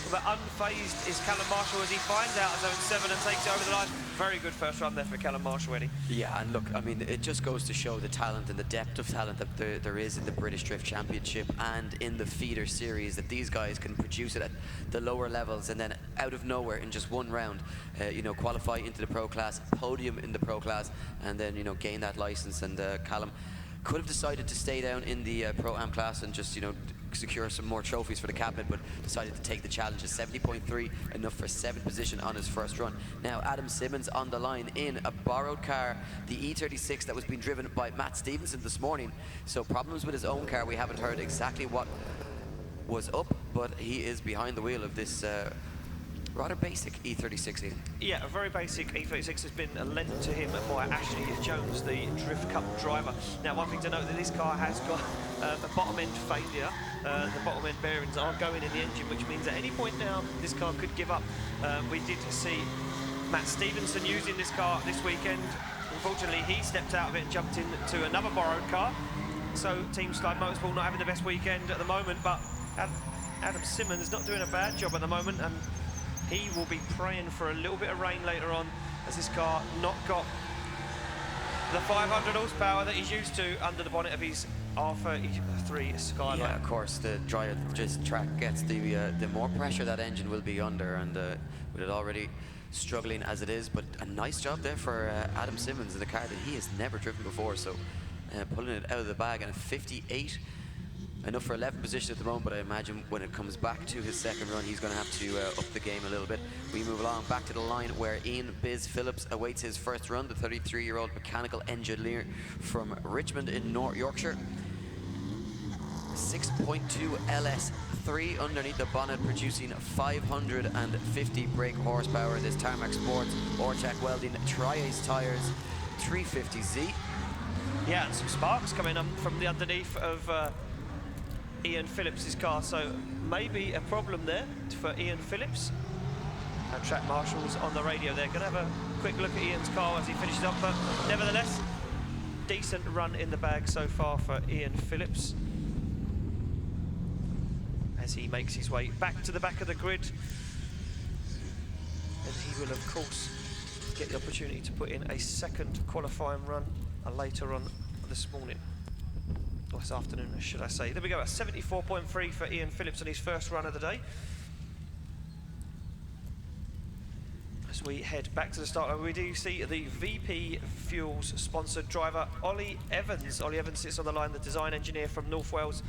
but unfazed is Callum Marshall as he finds out zone 7 and takes it over the line. Very good first run there for Callum Marshall, Eddie. Yeah, and look, I mean, it just goes to show the talent and the depth of talent that there is in the British Drift Championship and in the feeder series, that these guys can produce it at the lower levels and then out of nowhere in just one round, you know, qualify into the pro class, podium in the pro class, and then, you know, gain that license. And Callum could have decided to stay down in the Pro-Am class and just, you know, secure some more trophies for the cabinet, but decided to take the challenge. A 70.3, enough for 7th position on his first run. Now, Adam Simmons on the line in a borrowed car, the E36 that was being driven by Matt Stevenson this morning. So problems with his own car. We haven't heard exactly what was up, but he is behind the wheel of this rather basic E36 here. Yeah, a very basic E36 has been lent to him by Ashley Jones, the Drift Cup driver. Now, one thing to note, that this car has got a bottom end failure. The bottom end bearings are going in the engine, which means at any point now this car could give up. We did see Matt Stevenson using this car this weekend. Unfortunately, he stepped out of it and jumped into another borrowed car. So Team Slide Motorsport not having the best weekend at the moment, but Adam Simmons not doing a bad job at the moment, and he will be praying for a little bit of rain later on, as this car not got the 500 horsepower that he's used to under the bonnet of his R33 Skyline. Yeah, of course, the drier this track gets, the more pressure that engine will be under, and with it already struggling as it is. But a nice job there for Adam Simmons in the car that he has never driven before, so pulling it out of the bag. And a 58, enough for 11th position at the moment, but I imagine when it comes back to his second run, he's going to have to up the game a little bit. We move along back to the line where Ian Biz Phillips awaits his first run, the 33-year-old mechanical engineer from Richmond in North Yorkshire. 6.2 LS3 underneath the bonnet, producing 550 brake horsepower. This Tarmac Sports Orchak Welding Tri-Ace tyres, 350Z. Yeah, and some sparks coming from the underneath of Ian Phillips' car, so maybe a problem there for Ian Phillips. And track marshals on the radio, they're going to have a quick look at Ian's car as he finishes up, but nevertheless, decent run in the bag so far for Ian Phillips, as he makes his way back to the back of the grid. And he will, of course, get the opportunity to put in a second qualifying run later on this morning. Or this afternoon, should I say. There we go, a 74.3 for Ian Phillips on his first run of the day. As we head back to the start line, we do see the VP Fuels sponsored driver, Ollie Evans. Ollie Evans sits on the line, the design engineer from North Wales,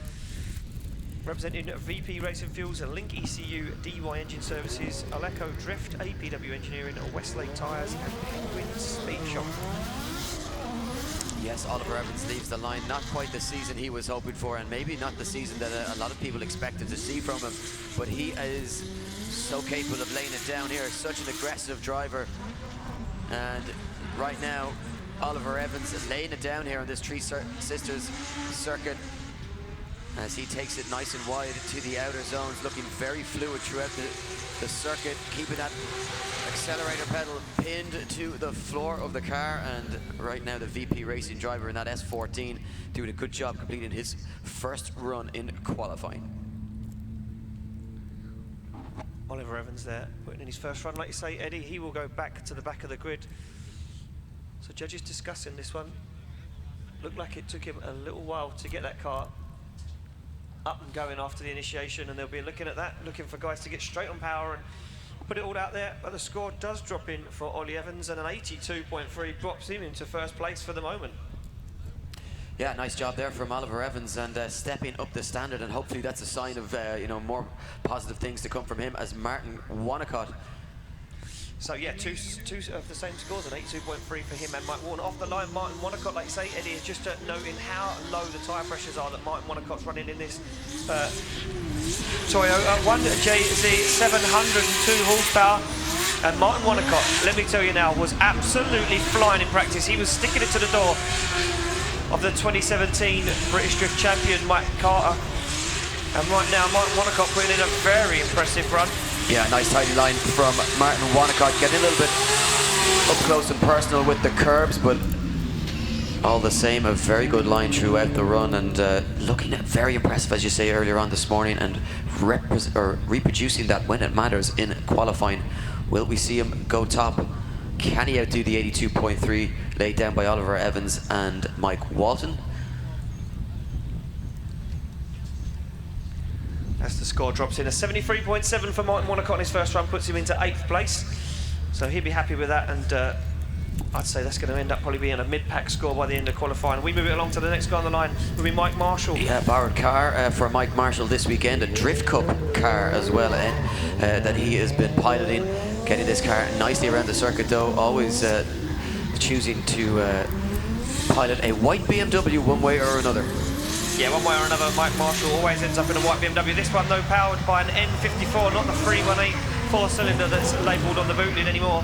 representing VP Racing Fuels, and Link ECU, DY Engine Services, Aleco Drift, APW Engineering, Westlake Tyres, and Penguin Speed Shop. Yes, Oliver Evans leaves the line. Not quite the season he was hoping for, and maybe not the season that a lot of people expected to see from him, but he is so capable of laying it down here. Such an aggressive driver, and right now Oliver Evans is laying it down here on this Three Sisters circuit as he takes it nice and wide to the outer zones, looking very fluid throughout the circuit, keeping that accelerator pedal pinned to the floor of the car. And right now the VP Racing driver in that S14 doing a good job completing his first run in qualifying. Oliver Evans there putting in his first run, like you say, Eddie. He will go back to the back of the grid. So judges discussing this one. Looked like it took him a little while to get that car up and going after the initiation, and they'll be looking at that, looking for guys to get straight on power and put it all out there. But the score does drop in for Ollie Evans, and an 82.3 drops him into first place for the moment. Yeah, nice job there from Oliver Evans, and stepping up the standard, and hopefully that's a sign of more positive things to come from him as Martin Wonnacott. So yeah, two of the same scores, an 82.3 for him and Mike Warner. Off the line, Martin Wonnacott, like you say, Eddie, is just noting how low the tyre pressures are that Martin Wannacott's running in this Toyota 1JZ 702 horsepower. And Martin Wonnacott, let me tell you now, was absolutely flying in practice. He was sticking it to the door of the 2017 British Drift champion, Mike Carter. And right now, Martin Wonnacott putting in a very impressive run. Yeah, nice tidy line from Martin Wonnacott, getting a little bit up close and personal with the curbs, but all the same, a very good line throughout the run, and looking at very impressive, as you say earlier on this morning, and reproducing that when it matters in qualifying. Will we see him go top? Can he outdo the 82.3 laid down by Oliver Evans and Mike Walton? As the score drops in, a 73.7 for Martin Wonnacott in his first run, puts him into 8th place. So he'll be happy with that, and I'd say that's going to end up probably being a mid-pack score by the end of qualifying. We move it along to the next guy on the line, will be Mike Marshall. Yeah, borrowed car for Mike Marshall this weekend, a Drift Cup car as well that he has been piloting, getting this car nicely around the circuit though, always choosing to pilot a white BMW one way or another. Yeah, one way or another, Mike Marshall always ends up in a white BMW. This one, though, powered by an N54, not the 318 4-cylinder that's labelled on the boot lid anymore.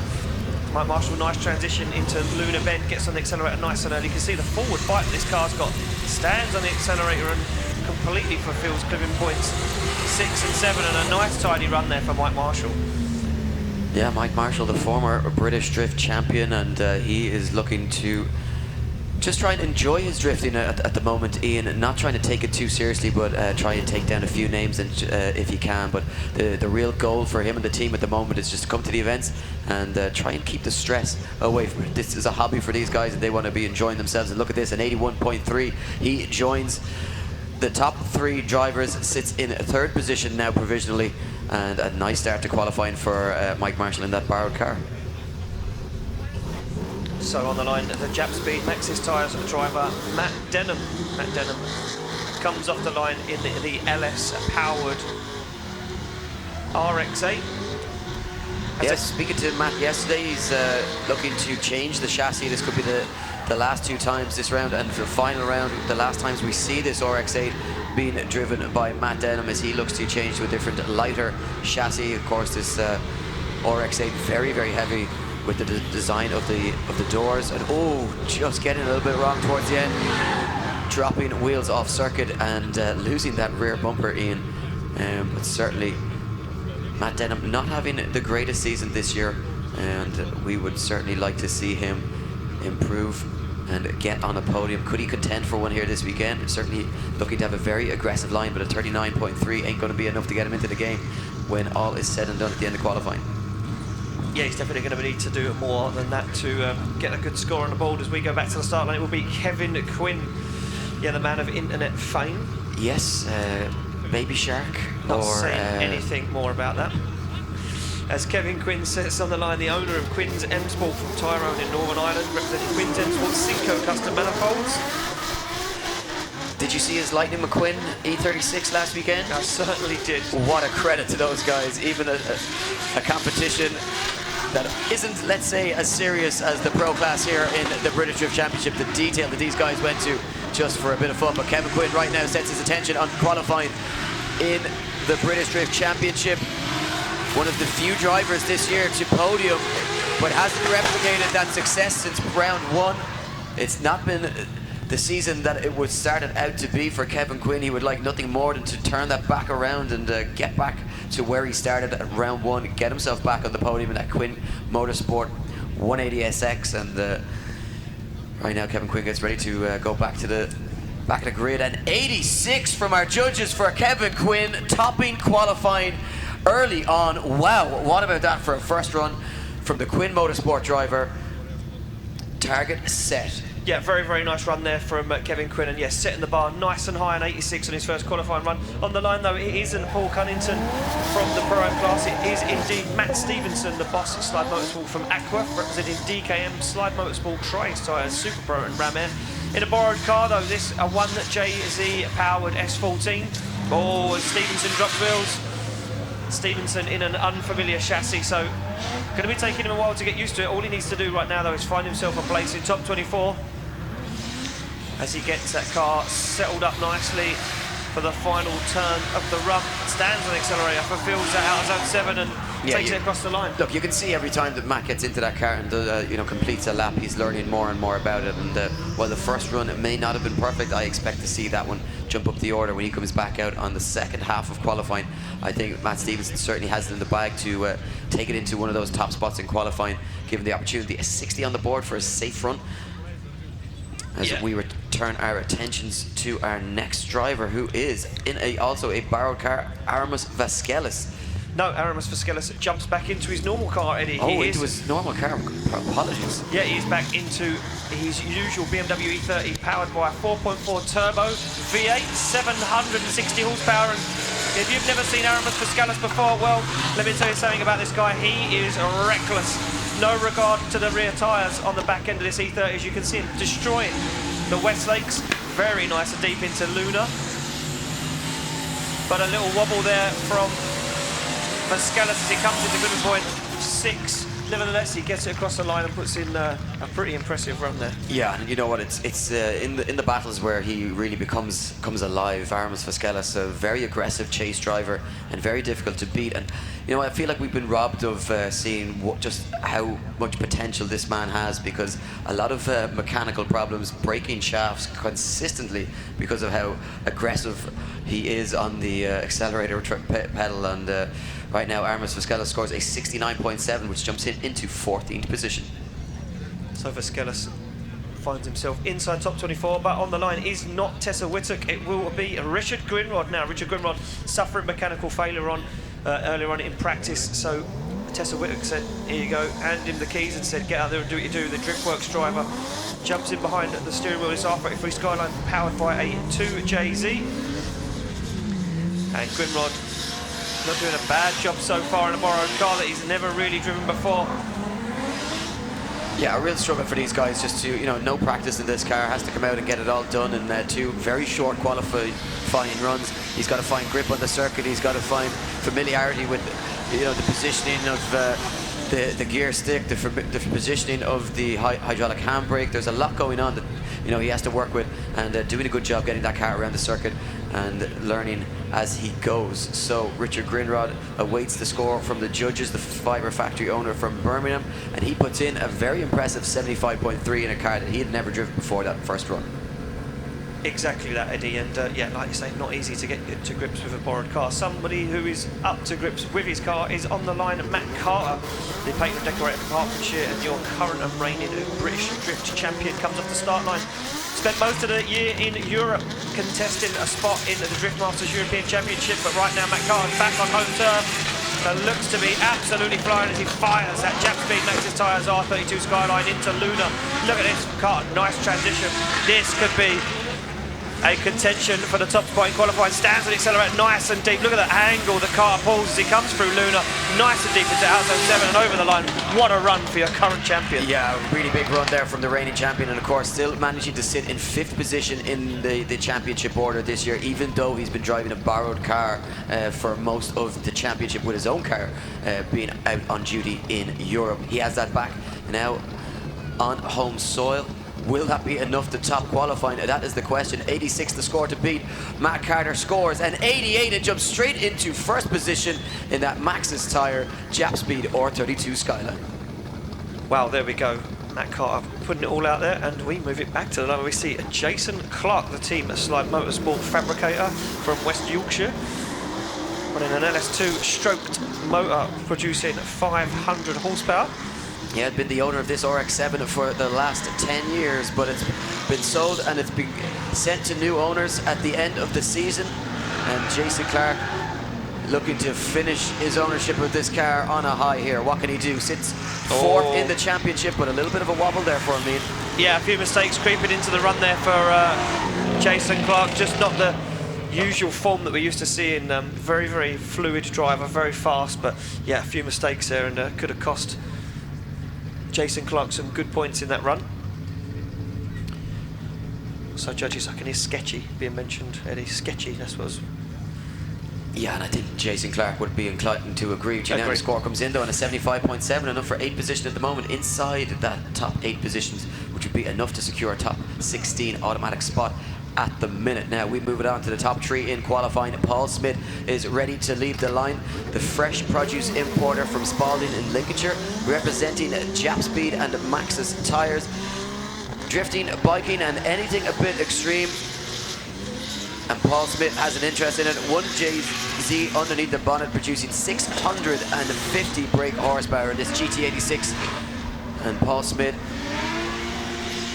Mike Marshall, nice transition into Luna Bend, gets on the accelerator nice and early. You can see the forward bite this car's got. Stands on the accelerator and completely fulfills clipping points 6 and 7, and a nice tidy run there for Mike Marshall. Yeah, Mike Marshall, the former British drift champion, and he is looking to just try and enjoy his drifting at the moment, Ian. Not trying to take it too seriously, but try and take down a few names and, if he can. But the real goal for him and the team at the moment is just to come to the events and try and keep the stress away from it. This is a hobby for these guys, and they want to be enjoying themselves. And look at this, an 81.3. He joins the top 3 drivers, sits in 3rd position now provisionally, and a nice start to qualifying for Mike Marshall in that borrowed car. So on the line, the Jap Speed Maxxis Tyres driver Matt Denham. Matt Denham comes off the line in the LS-powered RX-8. Yes, speaking to Matt yesterday, he's looking to change the chassis. This could be the last 2 times this round, and for the final round, the last times we see this RX-8 being driven by Matt Denham, as he looks to change to a different, lighter chassis. Of course, this RX-8 very, very heavy with the design of the doors, and just getting a little bit wrong towards the end, dropping wheels off circuit and losing that rear bumper, Ian. But certainly Matt Denham not having the greatest season this year, and we would certainly like to see him improve and get on a podium. Could he contend for one here this weekend? Certainly looking to have a very aggressive line, but a 39.3 ain't going to be enough to get him into the game when all is said and done at the end of qualifying. Yeah, he's definitely going to need to do more than that to get a good score on the board. As we go back to the start line, it will be Kevin Quinn, yeah, the man of internet fame. Yes, Baby Shark. Not saying anything more about that. As Kevin Quinn sits on the line, the owner of Quinn's M Sport from Tyrone in Northern Ireland, representing Quinn's M Sport Cinco Custom Manifolds. Did you see his Lightning McQueen E36 last weekend? I certainly did. What a credit to those guys. Even a competition that isn't, let's say, as serious as the pro class here in the British Drift Championship. The detail that these guys went to just for a bit of fun. But Kevin Quinn right now sets his attention on qualifying in the British Drift Championship. One of the few drivers this year to podium, but hasn't replicated that success since round 1. It's not been the season that it was started out to be for Kevin Quinn. He would like nothing more than to turn that back around and get back to where he started at round 1, get himself back on the podium in that Quinn Motorsport 180SX. And right now Kevin Quinn gets ready to go back to the grid. And 86 from our judges for Kevin Quinn, topping qualifying early on. Wow, what about that for a first run from the Quinn Motorsport driver? Target set. Yeah, very, very nice run there from Kevin Quinn, and yes, setting the bar nice and high on 86 on his first qualifying run. On the line, though, it isn't Paul Cunnington from the Pro class. It is indeed Matt Stevenson, the boss at Slide Motorsport from Aqua, representing DKM, Slide Motorsport, Tri-Ace Tyres, Super Pro, and Ram Air. In a borrowed car, though, this a 1JZ powered S14. Oh, Stevenson drops wheels. Stevenson in an unfamiliar chassis, so going to be taking him a while to get used to it. All he needs to do right now, though, is find himself a place in top 24 as he gets that car settled up nicely for the final turn of the run. Stands on the accelerator, fulfills that out of zone 7 and takes it across the line. Look, you can see every time that Matt gets into that car and completes a lap, he's learning more and more about it. And while the first run may not have been perfect, I expect to see that one jump up the order when he comes back out on the second half of qualifying. I think Matt Stevenson certainly has it in the bag to take it into one of those top spots in qualifying, given the opportunity. A 60 on the board for a safe run. As we return our attentions to our next driver, who is in also a borrowed car, Aramis Vasquez. No, Aramis Vasquez jumps back into his normal car, Eddie. Into his normal car. Apologies. Yeah, he's back into his usual BMW E30, powered by a 4.4 turbo V8, 760 horsepower. And if you've never seen Aramis Vasquez before, well, let me tell you something about this guy. He is reckless. No regard to the rear tyres on the back end of this E30. As you can see him destroying the Westlakes. Very nice and deep into Luna. But a little wobble there from Vasquez as he comes into good point 6. Nevertheless, he gets it across the line and puts in a pretty impressive run there. Yeah, and you know what? It's in the battles where he really comes alive. Aramis Vasquez, a very aggressive chase driver and very difficult to beat. And you know, I feel like we've been robbed of seeing just how much potential this man has, because a lot of mechanical problems, breaking shafts consistently because of how aggressive he is on the accelerator pedal, and right now Armas Vasquez scores a 69.7, which jumps him into 14th position. So Vasquez finds himself inside top 24, but on the line is not Tessa Whittock. It will be Richard Grinrod now. Richard Grinrod suffering mechanical failure on earlier on in practice, so Tessa Whittock said, here you go, handed him the keys and said, get out there and do what you do. The Driftworks driver jumps in behind the steering wheel. It's R33 Skyline powered by a 2JZ. And Grimrod not doing a bad job so far in a borrowed car that he's never really driven before. Yeah, a real struggle for these guys, just to, no practice in this car, has to come out and get it all done in 2 very short qualifying runs. He's got to find grip on the circuit, he's got to find familiarity with, the positioning of the gear stick, the positioning of the hydraulic handbrake. There's a lot going on that, he has to work with, and doing a good job getting that car around the circuit and learning as he goes. So Richard Grinrod awaits the score from the judges, the fibre factory owner from Birmingham, and he puts in a very impressive 75.3 in a car that he had never driven before that first run. Exactly that, Eddie, and yeah, like you say, not easy to get to grips with a borrowed car. Somebody who is up to grips with his car is on the line, Matt Carter, the paint decorator from Hertfordshire and your current and reigning British Drift champion, comes off the start line. Spent most of the year in Europe contesting a spot in the Drift Masters European Championship, but right now Matt Carter's back on home turf. Looks to be absolutely flying as he fires that Jap Speed Maxxis tyres R32 Skyline into Luna. Look at this, Carter, nice transition. This could be a contention for the top spot in qualifying. Stands on the accelerator nice and deep. Look at that angle that Carter pulls as he comes through Luna. Nice and deep into outside 7 and over the line. What a run for your current champion. Yeah, a really big run there from the reigning champion, and of course still managing to sit in 5th position in the championship order this year, even though he's been driving a borrowed car for most of the championship, with his own car being out on duty in Europe. He has that back now on home soil. Will that be enough to top qualifying? That is the question. 86 the score to beat. Matt Carter scores an 88 and jumps straight into 1st position in that Maxxis tyre Jap Speed R32 Skyline. Wow, there we go. Matt Carter putting it all out there, and we move it back to the line where we see Jason Clark, the team at Slide Motorsport fabricator from West Yorkshire, running an LS2 stroked motor producing 500 horsepower. He had been the owner of this RX-7 for the last 10 years, but it's been sold and it's been sent to new owners at the end of the season. And Jason Clark looking to finish his ownership of this car on a high here. What can he do? Sits 4th in the championship, but a little bit of a wobble there for him, Ian. Yeah, a few mistakes creeping into the run there for Jason Clark. Just not the usual form that we're used to seeing. Very, very fluid driver, very fast, but yeah, a few mistakes there, and could have cost Jason Clark some good points in that run. So judges, I can hear sketchy being mentioned, Eddie. Sketchy, that's what was. Yeah, and I think Jason Clark would be inclined to agree with you. Now the score comes in though on a 75.7, enough for 8th position at the moment, inside that top 8 positions, which would be enough to secure a top 16 automatic spot at the minute. Now we move it on to the top 3 in qualifying. Paul Smith is ready to lead the line, the fresh produce importer from Spalding in Lincolnshire, representing Jap Speed and Maxxis tyres, drifting, biking and anything a bit extreme. And Paul Smith has an interest in it. 1JZ underneath the bonnet, producing 650 brake horsepower in this GT86. And Paul Smith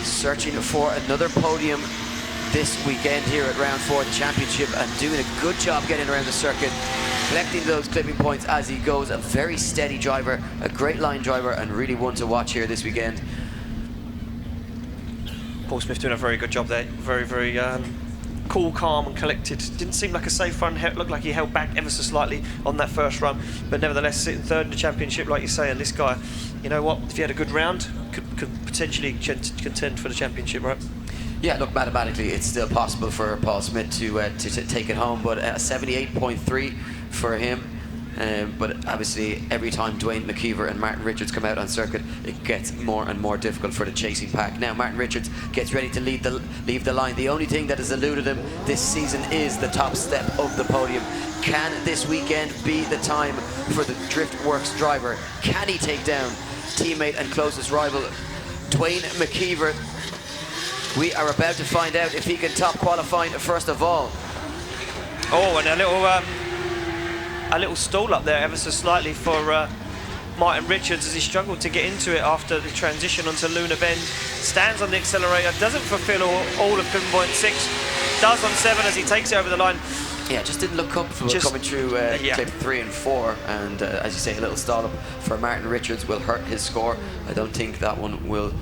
searching for another podium this weekend here at round 4 of the championship, and doing a good job getting around the circuit, collecting those clipping points as he goes. A very steady driver, a great line driver, and really one to watch here this weekend. Paul Smith doing a very good job there. Very, very cool, calm and collected. Didn't seem like a safe run. Looked like he held back ever so slightly on that first run, but nevertheless sitting 3rd in the championship, like you say. And this guy, you know what, if he had a good round, could potentially contend for the championship, right? Yeah, look, mathematically it's still possible for Paul Smith to take it home, but 78.3 for him. But obviously every time Dwayne McKeever and Martin Richards come out on circuit, it gets more and more difficult for the chasing pack. Now Martin Richards gets ready to leave the line. The only thing that has eluded him this season is the top step of the podium. Can this weekend be the time for the Driftworks driver? Can he take down teammate and closest rival Dwayne McKeever? We are about to find out if he can top qualifying first of all. Oh, and a little stall up there ever so slightly for Martin Richards as he struggled to get into it after the transition onto Luna Bend. Stands on the accelerator, doesn't fulfill all of 7.6, does on 7 as he takes it over the line. Yeah, just didn't look comfortable coming through clip 3 and 4, and as you say, a little stall up for Martin Richards will hurt his score. I don't think that one will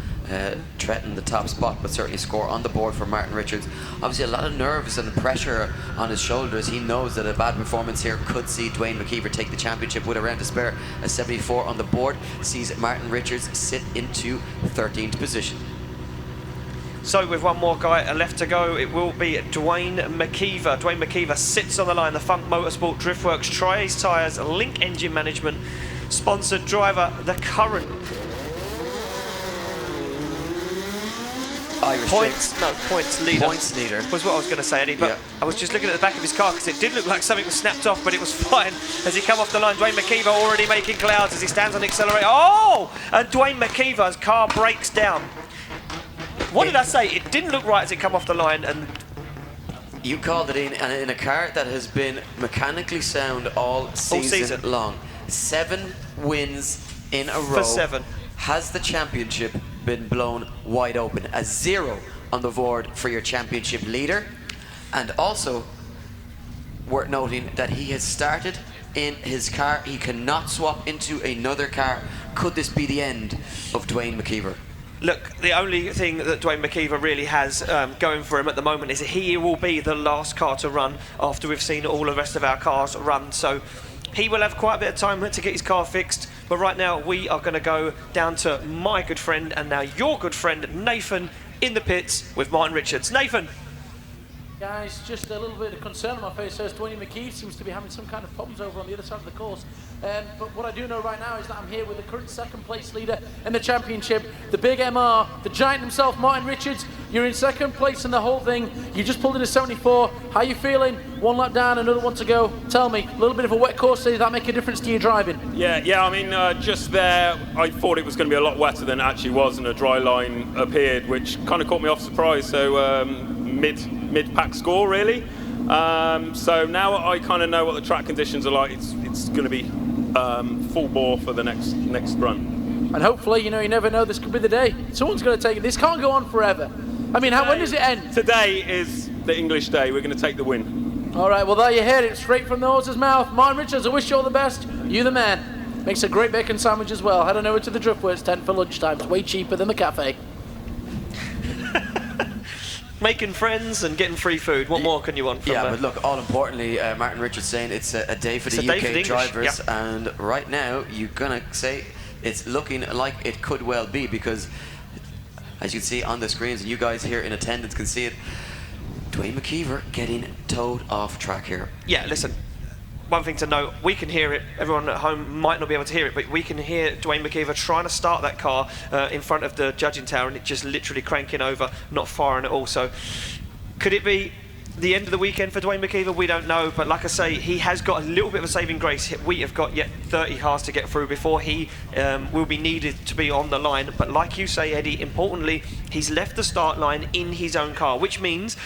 threaten the top spot, but certainly score on the board for Martin Richards. Obviously a lot of nerves and pressure on his shoulders. He knows that a bad performance here could see Dwayne McKeever take the championship with a round to spare. A 74 on the board sees Martin Richards sit into 13th position. So with one more guy left to go, it will be Dwayne McKeever. Dwayne McKeever sits on the line. The Funk Motorsport Driftworks, Tri-Ace Tyres, Link Engine Management, sponsored driver, the current Irish points leader. Points leader Was what I was going to say, Eddie, but I was just looking at the back of his car because it did look like something was snapped off, but it was fine. As he come off the line, Dwayne McKeever already making clouds as he stands on the accelerator. Oh! And Dwayne McKeever's car breaks down. What did I say? It didn't look right as it come off the line, and you called it in a car that has been mechanically sound all season long. 7 wins in a row. For 7. Has the championship been blown wide open? A 0 on the board for your championship leader. And also, worth noting that he has started in his car. He cannot swap into another car. Could this be the end of Dwayne McKeever? look, the only thing that Dwayne McKeever really has going for him at the moment is that he will be the last car to run after we've seen all the rest of our cars run. So he will have quite a bit of time to get his car fixed. But right now, we are going to go down to my good friend and now your good friend, Nathan, in the pits with Martin Richards. Nathan. Guys, just a little bit of concern on my face as Dwayne McKeever seems to be having some kind of problems over on the other side of the course. But what I do know right now is that I'm here with the current second place leader in the championship, the big MR, the giant himself, Martin Richards. You're in second place in the whole thing. You just pulled in a 74. How you feeling? One lap down, another one to go. Tell me, a little bit of a wet course, does that make a difference to your driving? Yeah, I mean, just there, I thought it was going to be a lot wetter than it actually was, and a dry line appeared, which kind of caught me off surprise. So mid-pack score, really. So now I kind of know what the track conditions are like. It's going to be full bore for the next run. And hopefully, you know, you never know, this could be the day. Someone's going to take it. This can't go on forever. I mean, when does it end? Today is the English day. We're going to take the win. All right, well, there you heard it, straight from the horse's mouth. Martin Richards, I wish you all the best. You the man. Makes a great bacon sandwich as well. Head on over to the Driftworks tent for lunchtime. It's way cheaper than the cafe. Making friends and getting free food. What more can you want from Yeah, but look, all importantly, Martin Richards saying it's a day for the UK drivers. Yep. And right now, you're going to say it's looking like it could well be, because as you can see on the screens, and you guys here in attendance can see it, Dwayne McKeever getting towed off track here. Yeah, listen, one thing to note, we can hear it. Everyone at home might not be able to hear it, but we can hear Dwayne McKeever trying to start that car in front of the judging tower, and it just literally cranking over, not firing at all. So could it be the end of the weekend for Dwayne McKeever? We don't know, but like I say, he has got a little bit of a saving grace. We have got yet 30 cars to get through before he will be needed to be on the line. But like you say, Eddie, importantly, he's left the start line in his own car, which means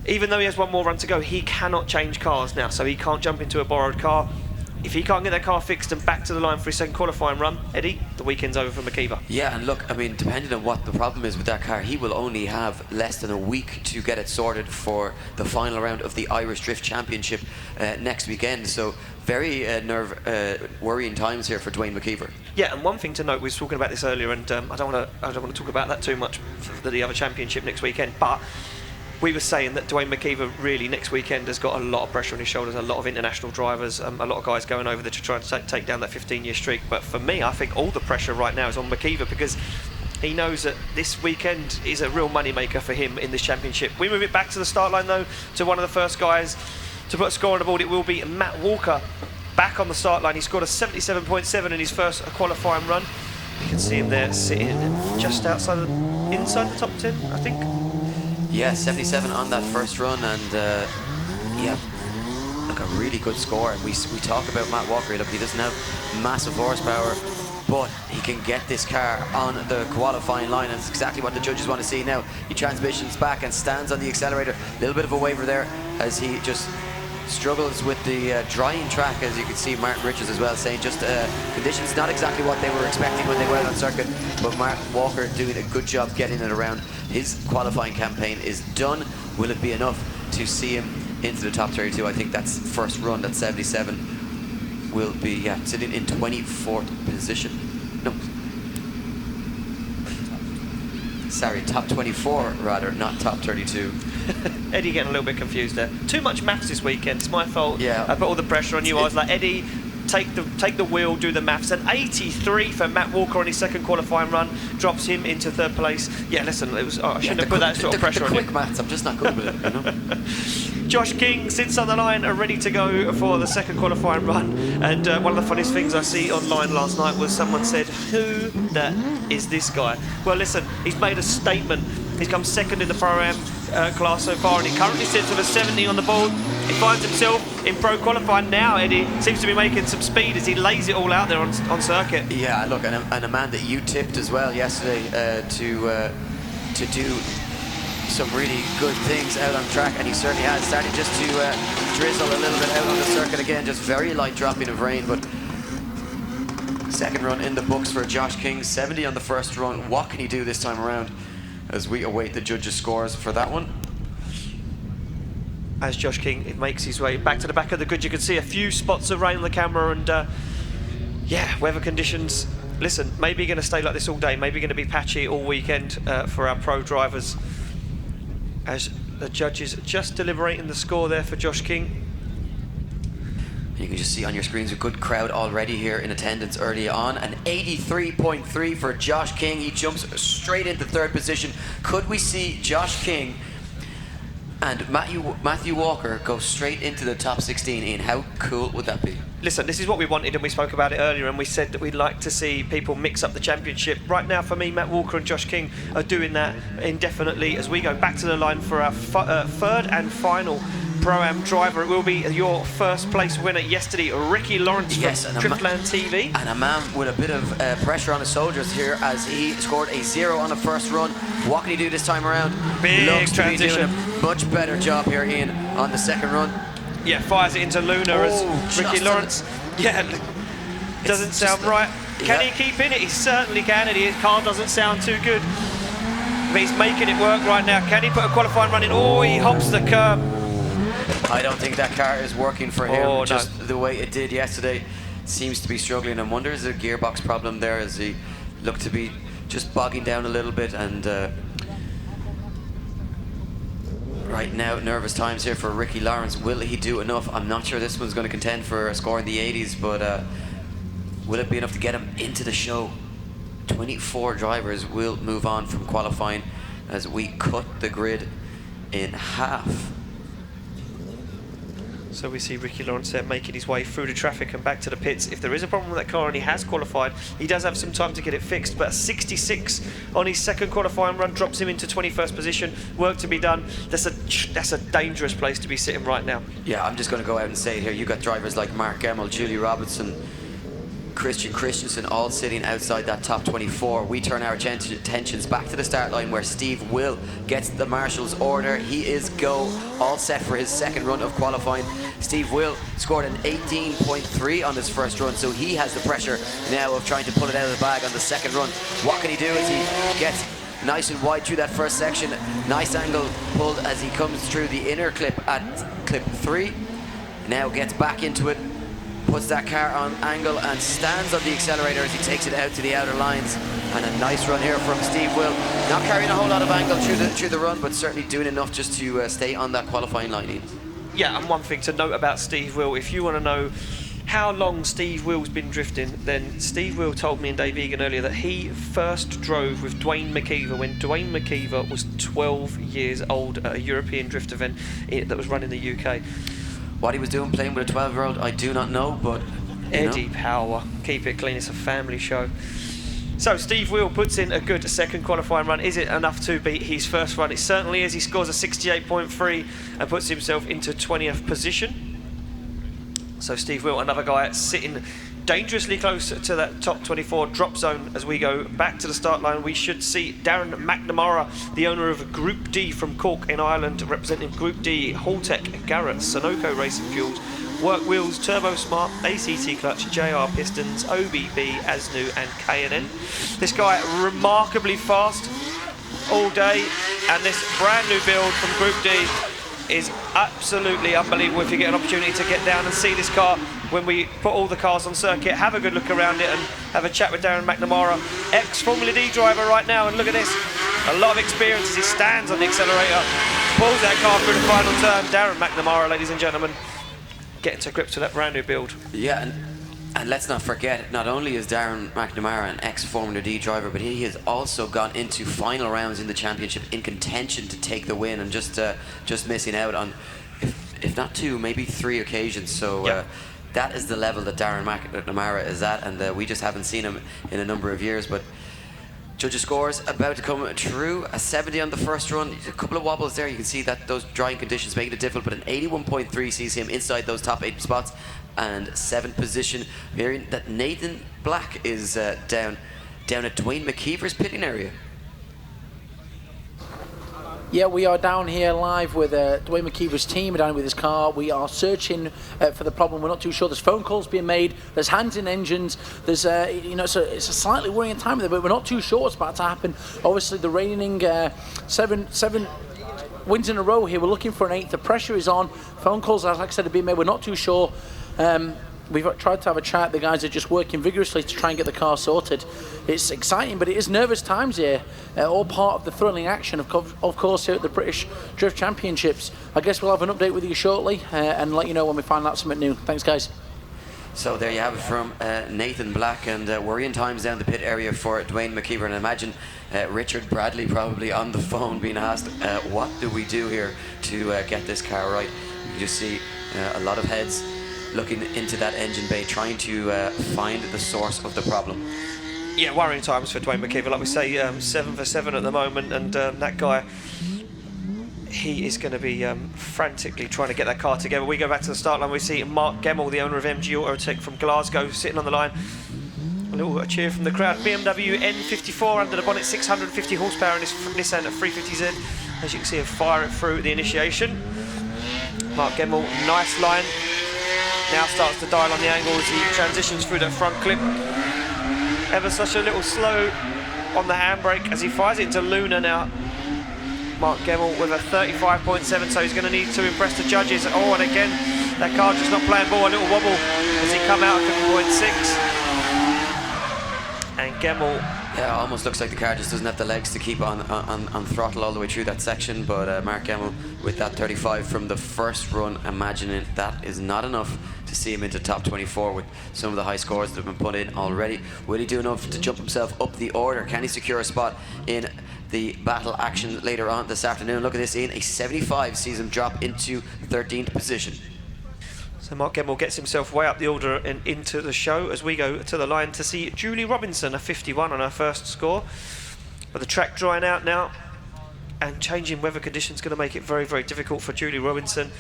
even though he has one more run to go, he cannot change cars now, so he can't jump into a borrowed car. If he can't get that car fixed and back to the line for his second qualifying run, Eddie, the weekend's over for McKeever. Yeah, and look, I mean, depending on what the problem is with that car, he will only have less than a week to get it sorted for the final round of the Irish Drift Championship next weekend. So very worrying times here for Dwayne McKeever. Yeah, and one thing to note, we were talking about this earlier, and I don't want to talk about that too much for the other championship next weekend, but we were saying that Dwayne McKeever really next weekend has got a lot of pressure on his shoulders, a lot of international drivers, a lot of guys going over there to try and take down that 15-year streak. But for me, I think all the pressure right now is on McKeever, because he knows that this weekend is a real moneymaker for him in this championship. We move it back to the start line, though, to one of the first guys to put a score on the board. It will be Matt Walker back on the start line. He scored a 77.7 in his first qualifying run. You can see him there sitting just inside the top 10, I think. Yeah, 77 on that first run, and yeah, look, a really good score. And we talk about Matt Walker. Look, he doesn't have massive horsepower, but he can get this car on the qualifying line, and it's exactly what the judges want to see now. He transmissions back and stands on the accelerator. A little bit of a waver there as he just struggles with the drying track, as you can see. Martin Richards as well saying just conditions not exactly what they were expecting when they went on circuit, but Martin Walker doing a good job getting it around. His qualifying campaign is done. Will it be enough to see him into the top 32? I think that's first run, that 77 will be sitting in 24th position. No, sorry, top 24 rather, not top 32. Eddie getting a little bit confused there. Too much maths this weekend. It's my fault. Yeah. I put all the pressure on you. I was like, Eddie, take the wheel, do the maths. And 83 for Matt Walker on his second qualifying run drops him into third place. Yeah, listen, it was. I shouldn't have put that sort of pressure on you. Quick maths. I'm just not good with it. You know. Josh King sits on the line, ready to go for the second qualifying run. And one of the funniest things I see online last night was someone said, "Who the is this guy?" Well, listen, he's made a statement. He's come second in the Pro-Am class so far, and he currently sits with a 70 on the board. He finds himself in pro qualifying now. Eddie seems to be making some speed as he lays it all out there on circuit. Yeah, look, and a man that you tipped as well yesterday to do some really good things out on track, and he certainly has. Starting just to drizzle a little bit out on the circuit again, just very light dropping of rain, but second run in the books for Josh King, 70 on the first run. What can he do this time around as we await the judges' scores for that one? As Josh King makes his way back to the back of the grid, you can see a few spots of rain on the camera, and yeah, weather conditions. Listen, maybe going to stay like this all day, maybe going to be patchy all weekend for our pro drivers. As the judges just deliberating the score there for Josh King. You can just see on your screens a good crowd already here in attendance early on. An 83.3 for Josh King. He jumps straight into third position. Could we see Josh King and Matthew Walker go straight into the top 16? Ian, how cool would that be? Listen, this is what we wanted, and we spoke about it earlier, and we said that we'd like to see people mix up the championship. Right now, for me, Matt Walker and Josh King are doing that indefinitely as we go back to the line for our third and final Pro-Am driver. It will be your first place winner yesterday, Ricky Lawrence from Driftland TV. And a man with a bit of pressure on his shoulders here as he scored a 0 on the first run. What can he do this time around? Big Looks transition. to be doing a much better job here, Ian, on the second run. Yeah, fires it into Luna as Ricky Lawrence. Yeah, doesn't sound right. Can he keep in it? He certainly can, and his car doesn't sound too good. But he's making it work right now. Can he put a qualifying run in? Oh, he hops the curb. I don't think that car is working for him. Oh, just the way it did yesterday. Seems to be struggling. I wonder, is there a gearbox problem there as he looked to be just bogging down a little bit, and right now, nervous times here for Ricky Lawrence. Will he do enough? I'm not sure this one's going to contend for a score in the 80s, but will it be enough to get him into the show? 24 drivers will move on from qualifying as we cut the grid in half. So we see Ricky Lawrence there making his way through the traffic and back to the pits. If there is a problem with that car and he has qualified, he does have some time to get it fixed, but a 66 on his second qualifying run drops him into 21st position. Work to be done. That's a dangerous place to be sitting right now. Yeah, I'm just going to go out and say it here. You've got drivers like Mark Gemmell, Julie Robertson, Christian Christensen all sitting outside that top 24. We turn our attentions back to the start line where Steve Will gets the marshal's order. He is go, all set for his second run of qualifying. Steve Will scored an 18.3 on his first run, so he has the pressure now of trying to pull it out of the bag on the second run. What can he do as he gets nice and wide through that first section? Nice angle pulled as he comes through the inner clip at clip 3. Now gets back into it, puts that car on angle and stands on the accelerator as he takes it out to the outer lines. And a nice run here from Steve Will. Not carrying a whole lot of angle through the run, but certainly doing enough just to stay on that qualifying line. Yeah, and one thing to note about Steve Will, if you want to know how long Steve Will's been drifting, then Steve Will told me and Dave Egan earlier that he first drove with Dwayne McKeever when Dwayne McKeever was 12 years old at a European drift event that was run in the UK. What he was doing playing with a 12-year-old, I do not know, but Eddie Power, keep it clean, it's a family show. So Steve Will puts in a good second qualifying run. Is it enough to beat his first run? It certainly is. He scores a 68.3 and puts himself into 20th position. So Steve Will, another guy sitting dangerously close to that top 24 drop zone as we go back to the start line. We should see Darren McNamara, the owner of Group D from Cork in Ireland, representing Group D, Haltech, Garrett, Sunoco Racing Fuels, Work Wheels, Turbo Smart, ACT Clutch, JR Pistons, OBB, ASNU and K&N. This guy remarkably fast all day, and this brand new build from Group D is absolutely unbelievable. If you get an opportunity to get down and see this car when we put all the cars on circuit, have a good look around it and have a chat with Darren McNamara, ex-Formula D driver right now, and look at this, a lot of experience as he stands on the accelerator, pulls that car through the final turn. Darren McNamara, ladies and gentlemen, getting to grips with that brand new build. Yeah, and let's not forget, not only is Darren McNamara an ex-Formula D driver, but he has also gone into final rounds in the championship in contention to take the win, and just missing out on, if not 2, maybe 3 occasions. So that is the level that Darren McNamara is at, and we just haven't seen him in a number of years. But judges' scores about to come true. A 70 on the first run. A couple of wobbles there. You can see that those drying conditions making it difficult, but an 81.3 sees him inside those top 8 spots. And 7th position, hearing that Nathan Black is down at Dwayne McKeever's pitting area. Yeah, we are down here live with Dwayne McKeever's team, down with his car. We are searching for the problem. We're not too sure. There's phone calls being made. There's hands in engines. There's, you know, so it's a slightly worrying time there, but we're not too sure what's about to happen. Obviously, the reigning seven wins in a row here. We're looking for an 8th. The pressure is on. Phone calls, like I said, have been made. We're not too sure. We've tried to have a chat. The guys are just working vigorously to try and get the car sorted. It's exciting, but it is nervous times here. All part of the thrilling action, of course, here at the British Drift Championships. I guess we'll have an update with you shortly and let you know when we find out something new. Thanks, guys. So there you have it from Nathan Black, and worrying times down the pit area for Dwayne McKeever. And imagine Richard Bradley probably on the phone being asked, what do we do here to get this car right? You just see a lot of heads looking into that engine bay, trying to find the source of the problem. Yeah, worrying times for Dwayne McKeever. Like we say, 7 for 7 at the moment, and that guy, he is going to be frantically trying to get that car together. We go back to the start line. We see Mark Gemmell, the owner of MG Autotech from Glasgow, sitting on the line. A little cheer from the crowd. BMW N54 under the bonnet, 650 horsepower in this Nissan 350Z. As you can see, a fire it through the initiation. Mark Gemmell, nice line. Now starts to dial on the angle as he transitions through that front clip. Ever such a little slow on the handbrake as he fires it into Luna now. Mark Gemmell with a 35.7, so he's going to need to impress the judges. Oh, and again, that car just not playing ball. A little wobble as he come out at 50.6. And Gemmell, yeah, almost looks like the car just doesn't have the legs to keep on throttle all the way through that section. But Mark Gemmell with that 35 from the first run, imagining that is not enough to see him into top 24 with some of the high scores that have been put in already. Will he do enough to jump himself up the order? Can he secure a spot in the battle action later on this afternoon? Look at this, Ian, a 75 sees him drop into 13th position. so Mark Gemmell gets himself way up the order and into the show as we go to the line to see Julie Robinson, a 51 on her first score. But the track drying out now, and changing weather conditions going to make it very, very difficult for Julie Robinson.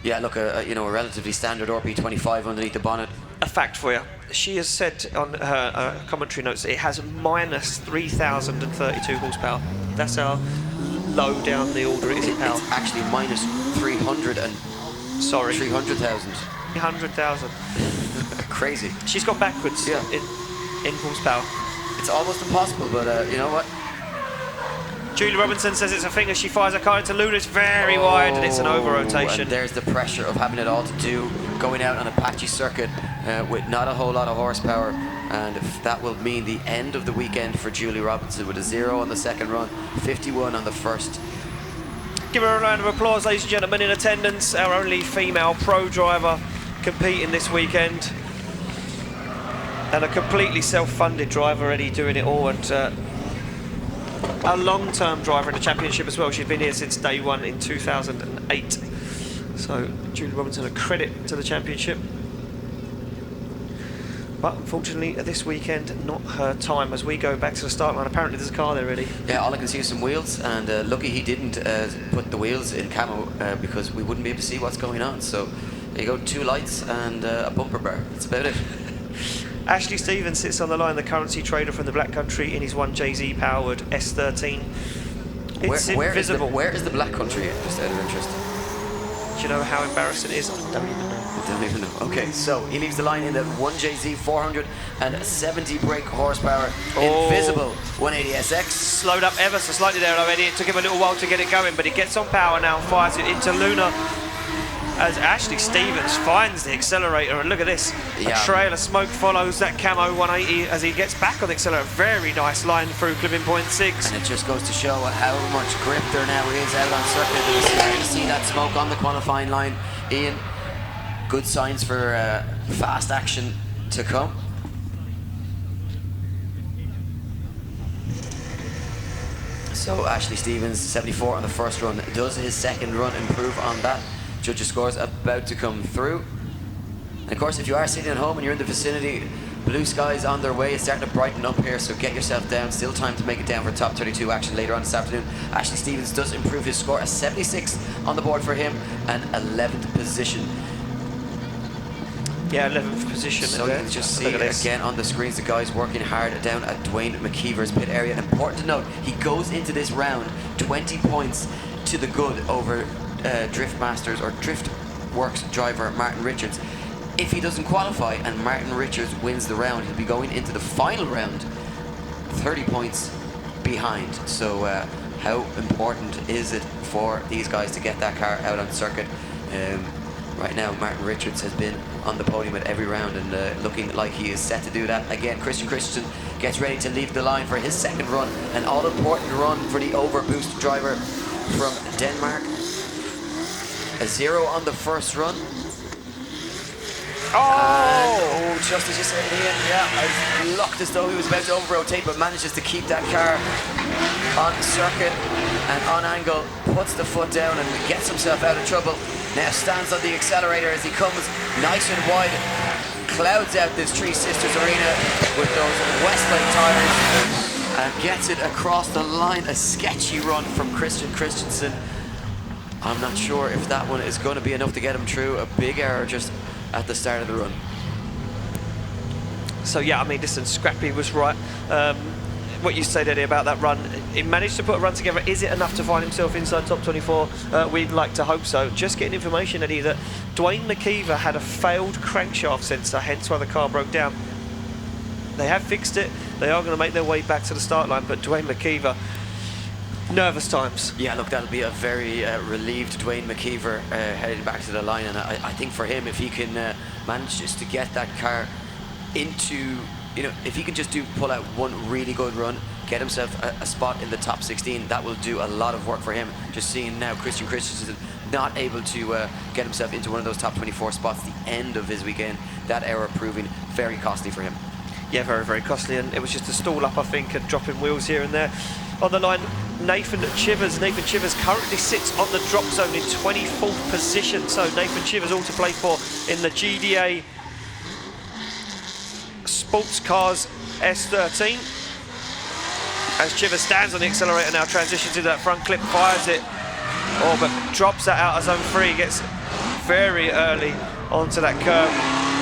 Yeah, look, you know, a relatively standard RP25 underneath the bonnet. A fact for you. She has said on her commentary notes that it has minus 3,032 horsepower. That's how low down the order it is in power. It's actually minus 300 and... Sorry. 300,000. 300,000. Crazy. She's gone backwards in horsepower. It's almost impossible, but you know what? Julie Robinson says it's a thing as she fires her car into Luna. It's very wide and it's an over-rotation. And there's the pressure of having it all to do, going out on a patchy circuit with not a whole lot of horsepower. And if that will mean the end of the weekend for Julie Robinson with a 0 on the second run, 51 on the first. Give her a round of applause, ladies and gentlemen, in attendance. Our only female pro driver competing this weekend. And a completely self-funded driver already doing it all. And a long-term driver in the championship as well. She's been here since day one in 2008. So Julie Robinson, a credit to the championship. But unfortunately, this weekend, not her time as we go back to the start line. Apparently there's a car there already. Yeah, all I can see is some wheels, and lucky he didn't put the wheels in camo because we wouldn't be able to see what's going on. So There you go, 2 lights and a bumper bar. That's about it. Ashley Stevens sits on the line, the currency trader from the Black Country in his 1JZ powered S13. It's invisible. Where is the Black Country, just out of interest? Do you know how embarrassing it is? I don't even know. I don't even know. Okay, so he leaves the line in the 1JZ 470 brake horsepower. Invisible 180SX. Slowed up ever so slightly there already. It took him a little while to get it going, but he gets on power now and fires it into Luna. As Ashley Stevens finds the accelerator, and look at this, a trail of smoke follows that camo 180 as he gets back on the accelerator. Very nice line through clipping point 6. And it just goes to show how much grip there now is out on circuit. You see that smoke on the qualifying line. Ian, good signs for fast action to come. So Ashley Stevens, 74 on the first run. Does his second run improve on that? Judges' scores about to come through. And of course, if you are sitting at home and you're in the vicinity, blue skies on their way. It's starting to brighten up here, so get yourself down. Still time to make it down for top 32 action later on this afternoon. Ashley Stevens does improve his score, a 76 on the board for him, and 11th position. Yeah, 11th position. So you can just see again on the screens the guys working hard down at Dwayne McKeever's pit area. And important to note, he goes into this round 20 points to the good over Drift Masters or Drift Works driver Martin Richards. If he doesn't qualify and Martin Richards wins the round, he'll be going into the final round 30 points behind. So how important is it for these guys to get that car out on circuit? Right now Martin Richards has been on the podium at every round and looking like he is set to do that again. Christian Christensen gets ready to leave the line for his second run, an all-important run for the overboost driver from Denmark. A 0 on the first run. Oh, just as you said, Ian, yeah, I looked as though he was about to over-rotate, but manages to keep that car on circuit and on angle, puts the foot down and gets himself out of trouble. Now stands on the accelerator as he comes nice and wide, clouds out this Three Sisters arena with those Westlake tires and gets it across the line. A sketchy run from Christian Christensen. I'm not sure if that one is going to be enough to get him through. A big error just at the start of the run. So yeah, I mean, listen, Scrappy was right. What you said, Eddie, about that run, he managed to put a run together. Is it enough to find himself inside top 24? We'd like to hope so. Just getting information, Eddie, that Dwayne McKeever had a failed crankshaft sensor, hence why the car broke down. They have fixed it. They are going to make their way back to the start line, but Dwayne McKeever, nervous times. Yeah, look, that'll be a very relieved Dwayne McKeever heading back to the line, and I think for him, if he can manage just to get that car into, you know, if he can just pull out one really good run, get himself a spot in the top 16, that will do a lot of work for him. Just seeing now Christian Christensen not able to get himself into one of those top 24 spots, the end of his weekend, that error proving very costly for him. Yeah, very, very costly, and it was just a stall up, I think, and dropping wheels here and there. On the line, Nathan Chivers. Nathan Chivers currently sits on the drop zone in 24th position. So Nathan Chivers all to play for in the GDA Sports Cars S13. As Chivers stands on the accelerator now, transitions into that front clip, fires it. Oh, but drops that out of zone 3, gets very early onto that curve.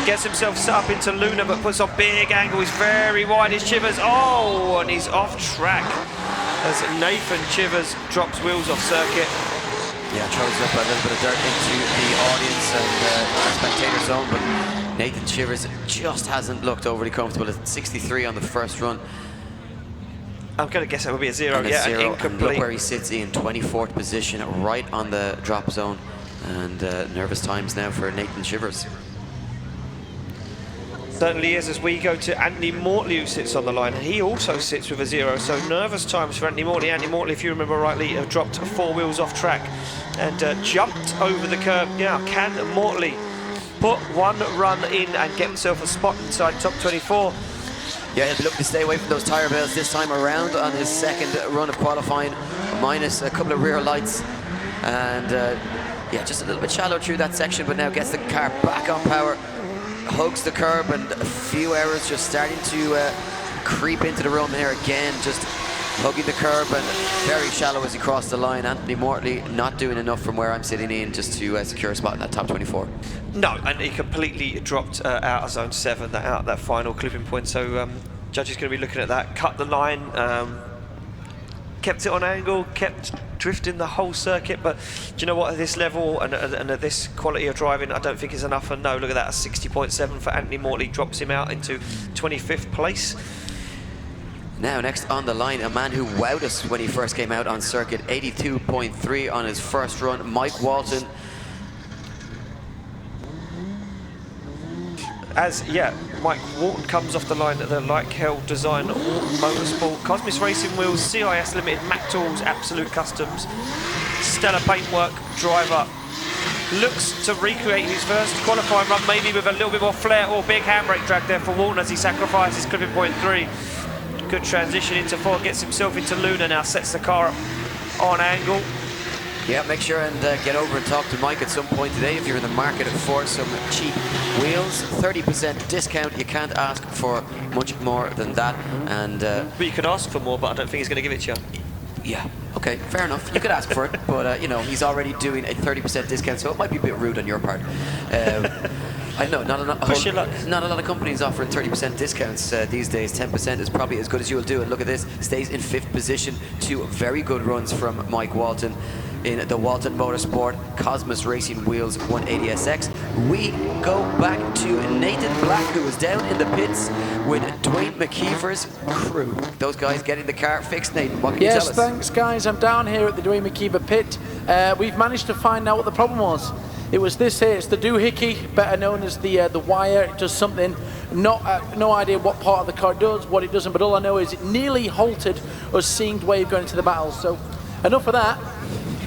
Gets himself set up into Luna, but puts on big angle. He's very wide, is Chivers. Oh, and he's off track as Nathan Chivers drops wheels off circuit. Yeah, throws up a little bit of dirt into the audience and spectator zone, but Nathan Chivers just hasn't looked overly comfortable. It's 63 on the first run. I'm going to guess that would be a 0. Yeah, an incomplete. And look where he sits in 24th position, right on the drop zone. And nervous times now for Nathan Chivers. Certainly is, as we go to Anthony Mortley, who sits on the line, and he also sits with a 0. So nervous times for Anthony Mortley. Anthony Mortley, if you remember rightly, dropped 4 wheels off track and jumped over the curb. Now, can Mortley put one run in and get himself a spot inside top 24? Yeah, he'll be looking to stay away from those tyre bells this time around on his second run of qualifying, minus a couple of rear lights. And yeah, just a little bit shallow through that section, but now gets the car back on power. Hugs the curb, and a few errors just starting to creep into the run there again. Just hugging the curb and very shallow as he crossed the line. Anthony Mortley not doing enough from where I'm sitting in just to secure a spot in that top 24. No, and he completely dropped out of zone 7, that final clipping point. So judges going to be looking at that. Cut the line, kept it on angle, kept drifting the whole circuit. But do you know what? At this level and at this quality of driving, I don't think it's enough. And no, look at that, a 60.7 for Anthony Mortley drops him out into 25th place. Now, next on the line, a man who wowed us when he first came out on circuit, 82.3 on his first run, Mike Walton. Mike Walton comes off the line at the Like Hell Design Motorsport, Cosmos Racing Wheels, CIS Limited, Mac Tools, Absolute Customs, Stellar Paintwork driver. Looks to recreate his first qualifying run, maybe with a little bit more flair or big handbrake drag there for Walton as he sacrifices clipping point 3. Good transition into 4, gets himself into Luna now, sets the car up on angle. Yeah, make sure and get over and talk to Mike at some point today if you're in the market for some cheap wheels. 30% discount, you can't ask for much more than that. And but you could ask for more, but I don't think he's going to give it to you. Yeah, okay, fair enough. You could ask for it, but you know, he's already doing a 30% discount, so it might be a bit rude on your part. I know, not a lot of companies offering 30% discounts these days. 10% is probably as good as you will do. And look at this, stays in 5th position. 2 very good runs from Mike Walton in the Walton Motorsport Cosmos Racing Wheels 180SX. We go back to Nathan Black, who was down in the pits with Dwayne McKeever's crew. Those guys getting the car fixed. Nathan, what can you tell us? Yes, thanks, guys. I'm down here at the Dwayne McKeever pit. We've managed to find out what the problem was. It was this here. It's the doohickey, better known as the wire. It does something. No idea what part of the car it does, what it doesn't, but all I know is it nearly halted us seeing Dwayne going into the battle. So enough of that.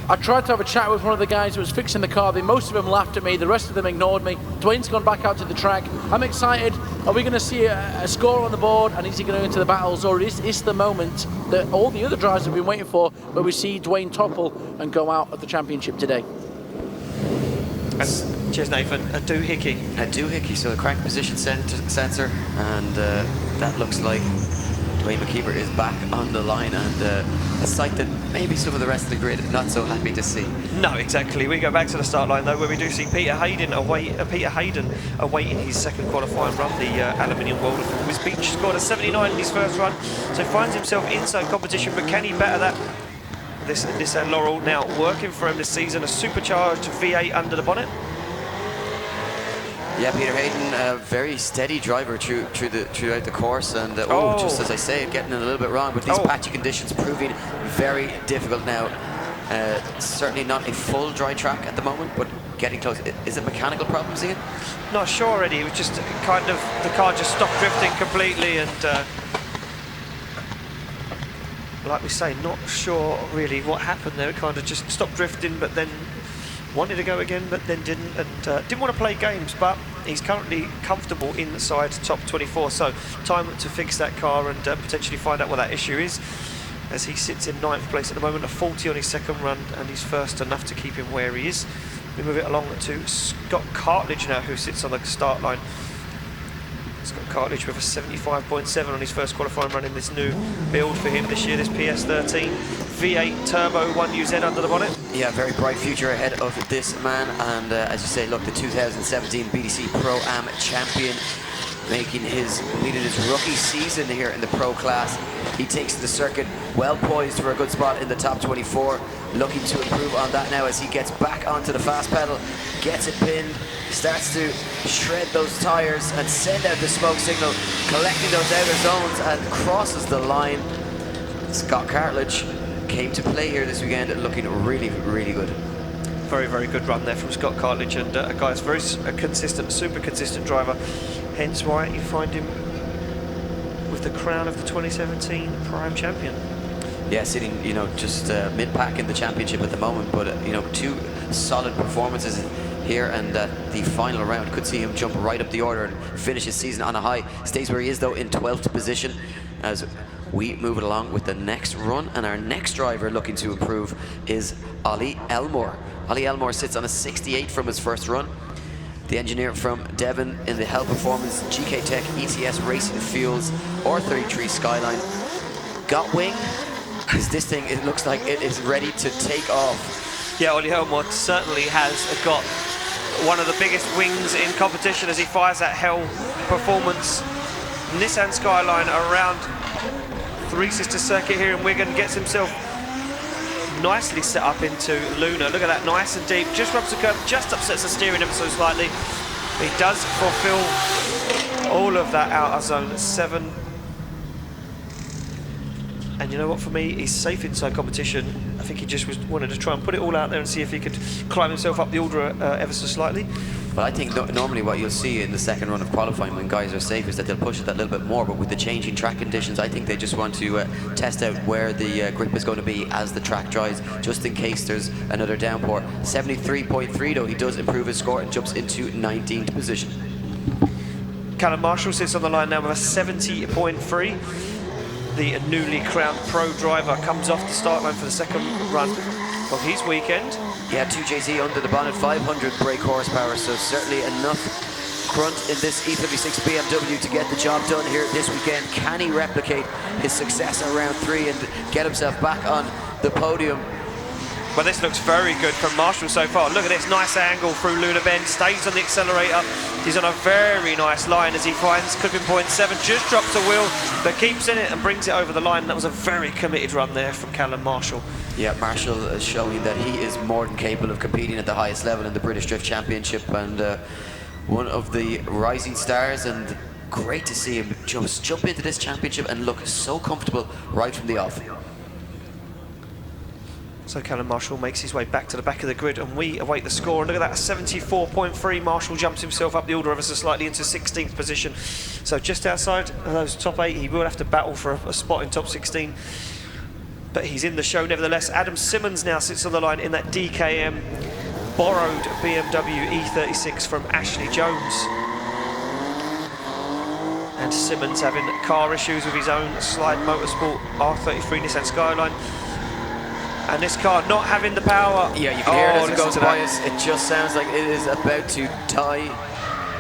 I tried to have a chat with one of the guys who was fixing the car. Most of them laughed at me. The rest of them ignored me. Dwayne's gone back out to the track. I'm excited. Are we going to see a score on the board? And is he going to go into the battles? Or is this the moment that all the other drivers have been waiting for, where we see Dwayne topple and go out of the championship today? Cheers, Nathan. A doohickey. A doohickey, so the crank position sensor, and that looks like Dwayne McKeever is back on the line, and a sight that maybe some of the rest of the grid are not so happy to see. No, exactly. We go back to the start line though, where we do see Peter Hayden awaiting his second qualifying run, the aluminium welder from Wiz Beach. Scored a 79 in his first run, so finds himself inside competition. But can he better that? This Laurel now working for him this season, a supercharged V8 under the bonnet. Yeah, Peter Hayden, a very steady driver throughout the course, and just as I say, getting it a little bit wrong, but these patchy conditions proving very difficult now. Certainly not a full dry track at the moment, but getting close. Is it mechanical problems, Ian? Not sure, Eddie. It was just kind of, the car just stopped drifting completely, and like we say, not sure really what happened there. It kind of just stopped drifting, but then wanted to go again, but then didn't, and didn't want to play games, but he's currently comfortable inside top 24, so time to fix that car and potentially find out what that issue is, as he sits in 9th place at the moment, a 40 on his second run, and he's first enough to keep him where he is. We move it along to Scott Cartledge now, who sits on the start line. Scott Cartledge with a 75.7 on his first qualifying run in this new build for him this year, this PS13 V8 Turbo 1UZ under the bonnet. Yeah, very bright future ahead of this man, and as you say, look, the 2017 BDC Pro-Am champion, leading his rookie season here in the pro class. He takes the circuit well poised for a good spot in the top 24, looking to improve on that now as he gets back onto the fast pedal, gets it pinned, starts to shred those tires and send out the smoke signal, collecting those outer zones, and crosses the line. Scott Cartledge came to play here this weekend, looking really, really good. Very, very good run there from Scott Cartledge, and a guy who's very consistent, super consistent driver. Hence why you find him with the crown of the 2017 Prime Champion. Yeah, sitting, you know, just mid-pack in the championship at the moment, but, you know, 2 solid performances here, and the final round could see him jump right up the order and finish his season on a high. Stays where he is, though, in 12th position as we move it along with the next run, and our next driver looking to improve is Ollie Elmore. Ollie Elmore sits on a 68 from his first run. The engineer from Devon in the Hell Performance GK Tech ETS Racing Fuels R33 Skyline. Got wing, Because this thing, it looks like it is ready to take off. Yeah, Ollie Helmond certainly has got one of the biggest wings in competition as he fires that hell performance. Nissan Skyline around Three Sisters Circuit here in Wigan, gets himself nicely set up into Luna. Look at that, nice and deep, just rubs the curb, just upsets the steering ever so slightly. He does fulfill all of that outer zone 7. And you know what, for me, he's safe inside competition. I think he just wanted to try and put it all out there and see if he could climb himself up the order ever so slightly. But I think normally what you'll see in the second run of qualifying when guys are safe is that they'll push it that little bit more, but with the changing track conditions, I think they just want to test out where the grip is going to be as the track dries, just in case there's another downpour. 73.3 though, he does improve his score and jumps into 19th position. Callum Marshall sits on the line now with a 70.3. The newly crowned pro driver comes off the start line for the second run of his weekend. Yeah, 2JZ under the bonnet, 500 brake horsepower, so certainly enough grunt in this E36 BMW to get the job done here this weekend. Can he replicate his success at round 3 and get himself back on the podium? Well, this looks very good from Marshall so far. Look at this nice angle through Luna Bend, stays on the accelerator. He's on a very nice line as he finds clipping point 7, just drops a wheel, but keeps in it and brings it over the line. That was a very committed run there from Callum Marshall. Yeah, Marshall is showing that he is more than capable of competing at the highest level in the British Drift Championship, and one of the rising stars, and great to see him just jump into this championship and look so comfortable right from the off. So Callum Marshall makes his way back to the back of the grid, and we await the score. And look at that, 74.3. Marshall jumps himself up the order ever so slightly into 16th position. So just outside of those top 8, he will have to battle for a spot in top 16. But he's in the show nevertheless. Adam Simmons now sits on the line in that DKM borrowed BMW E36 from Ashley Jones. And Simmons having car issues with his own Slide Motorsport R33 Nissan Skyline. And this car not having the power. Yeah, you can hear it as it goes by us. It just sounds like it is about to die.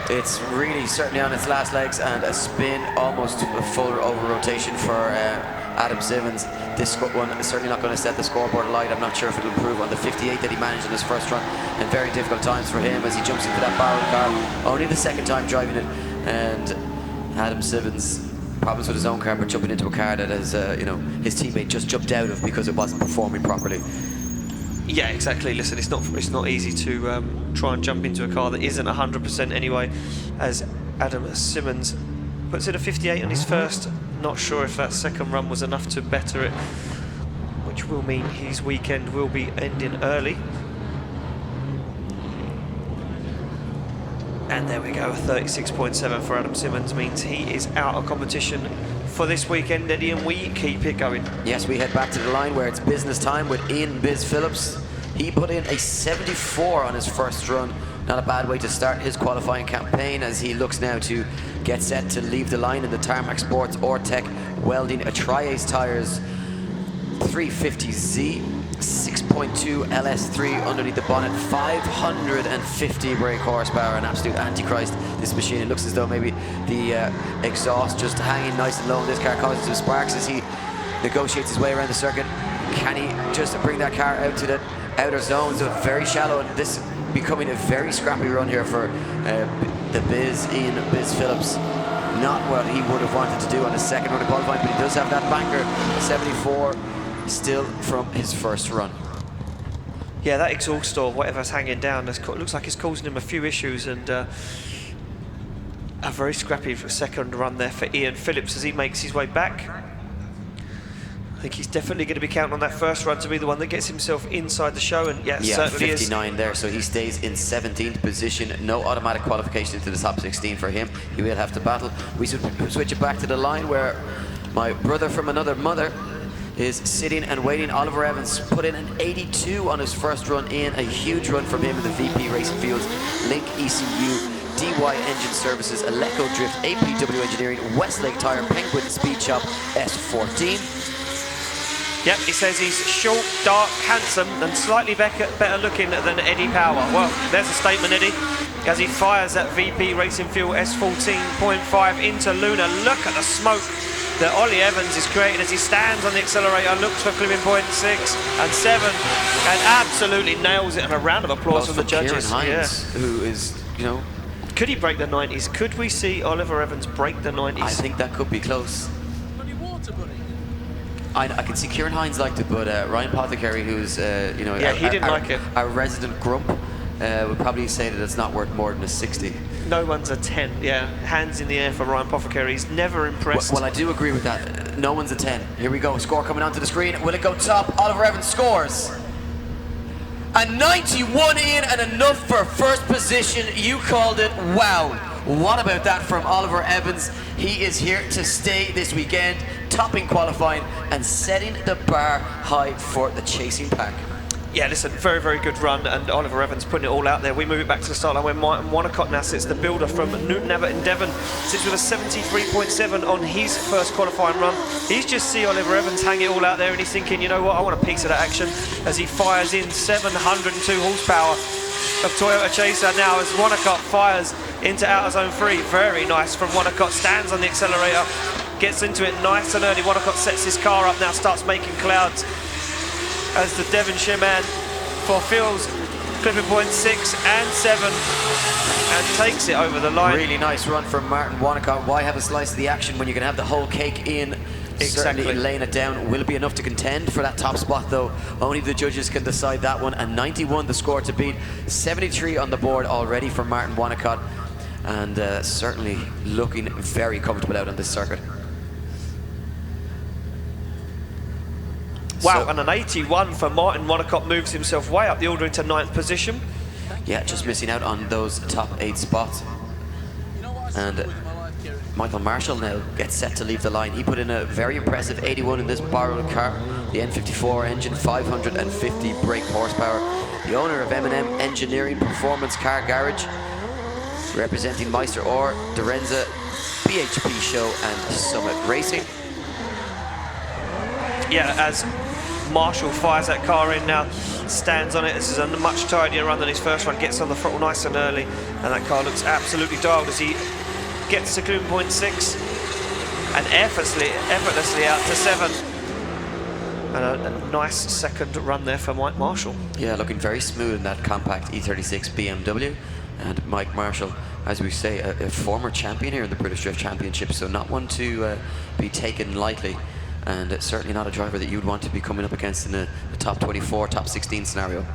It's really certainly on its last legs, and a spin, almost a full over rotation for Adam Simmons. This one is certainly not going to set the scoreboard alight. I'm not sure if it'll improve on the 58 that he managed in his first run, and very difficult times for him as he jumps into that barrel car. Only the second time driving it, and Adam Simmons problems with his own car, but jumping into a car that has, you know, his teammate just jumped out of because it wasn't performing properly. Yeah, exactly. Listen, it's not easy to try and jump into a car that isn't 100% anyway, as Adam Simmons puts in a 58 on his first. Not sure if that second run was enough to better it, which will mean his weekend will be ending early. And there we go, 36.7 for Adam Simmons means he is out of competition for this weekend, Eddie, and we keep it going. Yes, we head back to the line where it's business time with Ian Biz Phillips. He put in a 74 on his first run. Not a bad way to start his qualifying campaign as he looks now to get set to leave the line in the Tarmac Sports Ortec Welding Tri-Ace Tires 350Z. 6.2 LS3 underneath the bonnet, 550 brake horsepower, an absolute antichrist. This machine, it looks as though maybe the exhaust just hanging nice and low in this car causes some sparks as he negotiates his way around the circuit. Can he just bring that car out to the outer zone? So very shallow, and this becoming a very scrappy run here for the Ian Biz Phillips. Not what he would have wanted to do on his second run of qualifying, but he does have that banker, 74. Still from his first run. Yeah, that exhaust or whatever's hanging down looks like it's causing him a few issues, and a very scrappy second run there for Ian Phillips as he makes his way back. I think he's definitely going to be counting on that first run to be the one that gets himself inside the show, and yeah, certainly 59 there, so he stays in 17th position. No automatic qualification into the top 16 for him. He will have to battle. We switch it back to the line where my brother from another mother is sitting and waiting. Oliver Evans put in an 82 on his first run in. A huge run from him in the VP Racing Fields, Link ECU, DY Engine Services, Aleco Drift, APW Engineering, Westlake Tire, Penguin Speed Shop, S14. Yep, he says he's short, dark, handsome, and slightly better looking than Eddie Power. Well, there's a statement, Eddie, as he fires that VP Racing Fuel S14.5 into Luna. Look at the smoke that Ollie Evans is creating as he stands on the accelerator, looks for clipping point 6 and 7, and absolutely nails it. And a round of applause from the judges. Kieran Hines, who is, you know, could he break the 90s? Could we see Oliver Evans break the 90s? I think that could be close. I can see Kieran Hines liked it, but Ryan Pothecary, who's you know, he didn't like it. Our resident grump would probably say that it's not worth more than a 60. No one's a 10. Yeah, hands in the air for Ryan Pothecary. He's never impressed. Well, I do agree with that. No one's a 10. Here we go. Score coming onto the screen. Will it go top? Oliver Evans scores. A 91 in and enough for first position. You called it. Wow. What about that from Oliver Evans? He is here to stay this weekend, topping qualifying and setting the bar high for the chasing pack. Yeah, listen, very, very good run, and Oliver Evans putting it all out there. We move it back to the start line where Martin Wonnacott now sits, the builder from Newton Abbot in Devon, sits with a 73.7 on his first qualifying run. He's just see Oliver Evans hang it all out there, and he's thinking, you know what, I want a piece of that action, as he fires in 702 horsepower of Toyota Chaser now as Wonnacott fires into outer zone 3. Very nice from Wonnacott, stands on the accelerator, gets into it nice and early. Wonnacott sets his car up now, starts making clouds as the Devonshire man fulfills clipping point 6 and 7 and takes it over the line. Really nice run from Martin Wonnacott. Why have a slice of the action when you can have the whole cake in? Exactly. Certainly laying it down. Will it be enough to contend for that top spot though? Only the judges can decide that one. And 91 the score to beat. 73 on the board already for Martin Wonnacott. And certainly looking very comfortable out on this circuit. Wow, and an 81 for Martin Wonnacott moves himself way up the order into 9th position. Yeah, just missing out on those top 8 spots. And Michael Marshall now gets set to leave the line. He put in a very impressive 81 in this borrowed car. The N54 engine, 550 brake horsepower. The owner of M&M Engineering Performance Car Garage, representing Meister Orr, Dorenza, BHP Show and Summit Racing. Yeah, as Marshall fires that car in now, stands on it. This is a much tidier run than his first one, gets on the throttle nice and early, and that car looks absolutely dialed as he gets to clipping point 6 and effortlessly out to 7. And a nice second run there for Mike Marshall. Yeah, looking very smooth in that compact E36 BMW. And Mike Marshall, as we say, a former champion here in the British Drift Championship, so not one to be taken lightly. And certainly not a driver that you'd want to be coming up against in a top 24, top 16 scenario.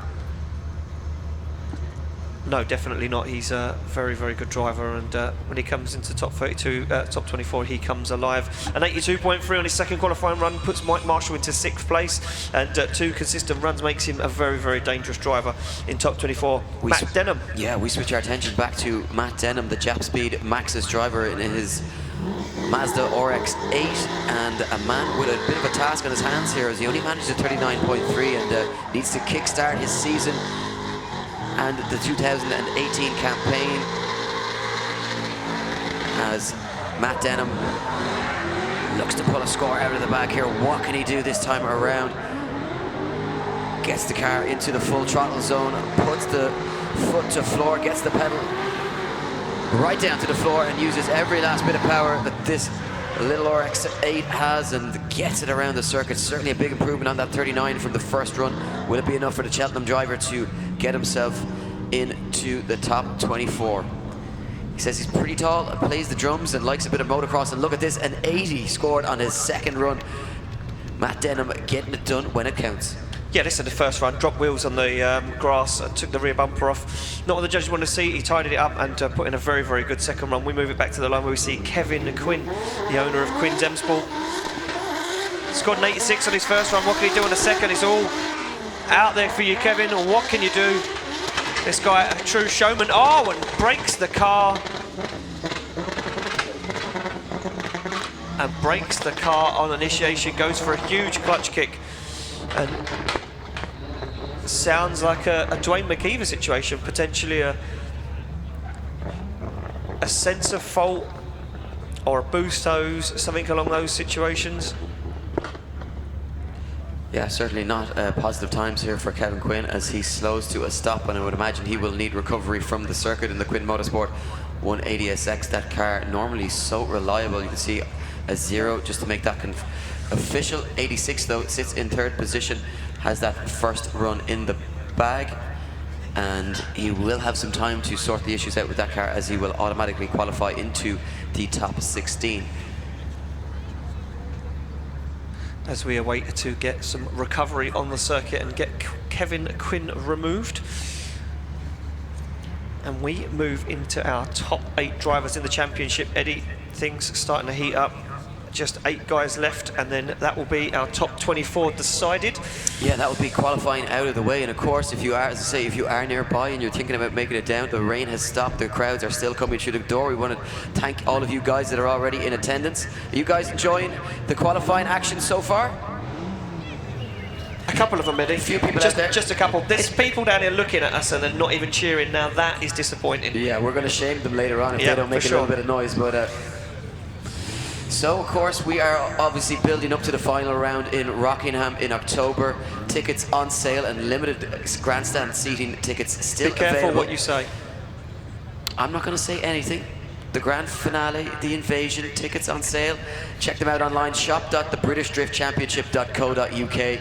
No, definitely not. He's a very, very good driver, and when he comes into top 32, top 24, he comes alive. An 82.3 on his second qualifying run puts Mike Marshall into 6th place, and 2 consistent runs makes him a very, very dangerous driver in top 24. Matt Denham. Yeah, we switch our attention back to Matt Denham, the Jap Speed Maxus driver in his Mazda RX-8, and a man with a bit of a task on his hands here as he only managed a 39.3 and needs to kickstart his season and the 2018 campaign as Matt Denham looks to pull a score out of the bag here. What can he do this time around? Gets the car into the full throttle zone, puts the foot to floor, gets the pedal right down to the floor and uses every last bit of power that this little RX-8 has and gets it around the circuit. Certainly a big improvement on that 39 from the first run. Will it be enough for the Cheltenham driver to get himself into the top 24? He says he's pretty tall, plays the drums and likes a bit of motocross, and look at this, an 80 scored on his second run. Matt Denham getting it done when it counts. Yeah, this is the first run, dropped wheels on the grass, took the rear bumper off. Not what the judges wanted to see. He tidied it up and put in a very, very good second run. We move it back to the line where we see Kevin Quinn, the owner of Quinn's M Sport. Scored an 86 on his first run. What can he do on the second? It's all out there for you, Kevin. What can you do? This guy, a true showman. Oh, and breaks the car. And breaks the car on initiation, goes for a huge clutch kick. And sounds like a Dwayne McKeever situation, potentially a sense of fault or a boost hose, something along those situations. Yeah, certainly not positive times here for Kevin Quinn as he slows to a stop, and I would imagine he will need recovery from the circuit in the Quinn Motorsport 180SX. That car normally so reliable. You can see a 0 just to make that official. 86 though sits in 3rd position, has that first run in the bag, and he will have some time to sort the issues out with that car, as he will automatically qualify into the top 16. As we await to get some recovery on the circuit and get Kevin Quinn removed. And we move into our top 8 drivers in the championship. Eddie, things starting to heat up. Just 8 guys left, and then that will be our top 24 decided. Yeah, that would be qualifying out of the way. And of course, if you are, as I say, if you are nearby and you're thinking about making it down, the rain has stopped, the crowds are still coming through the door. We want to thank all of you guys that are already in attendance. Are you guys enjoying the qualifying action so far? A couple of them, Eddie. A few people just, out there. Just a couple. There's people down here looking at us and they're not even cheering. Now that is disappointing. Yeah, we're going to shame them later on if they don't make a little bit of noise. But so, of course, we are obviously building up to the final round in Rockingham in October. Tickets on sale and limited grandstand seating tickets still available. Be careful what you say. I'm not going to say anything. The grand finale, the invasion, tickets on sale. Check them out online, shop.thebritishDriftChampionship.co.uk.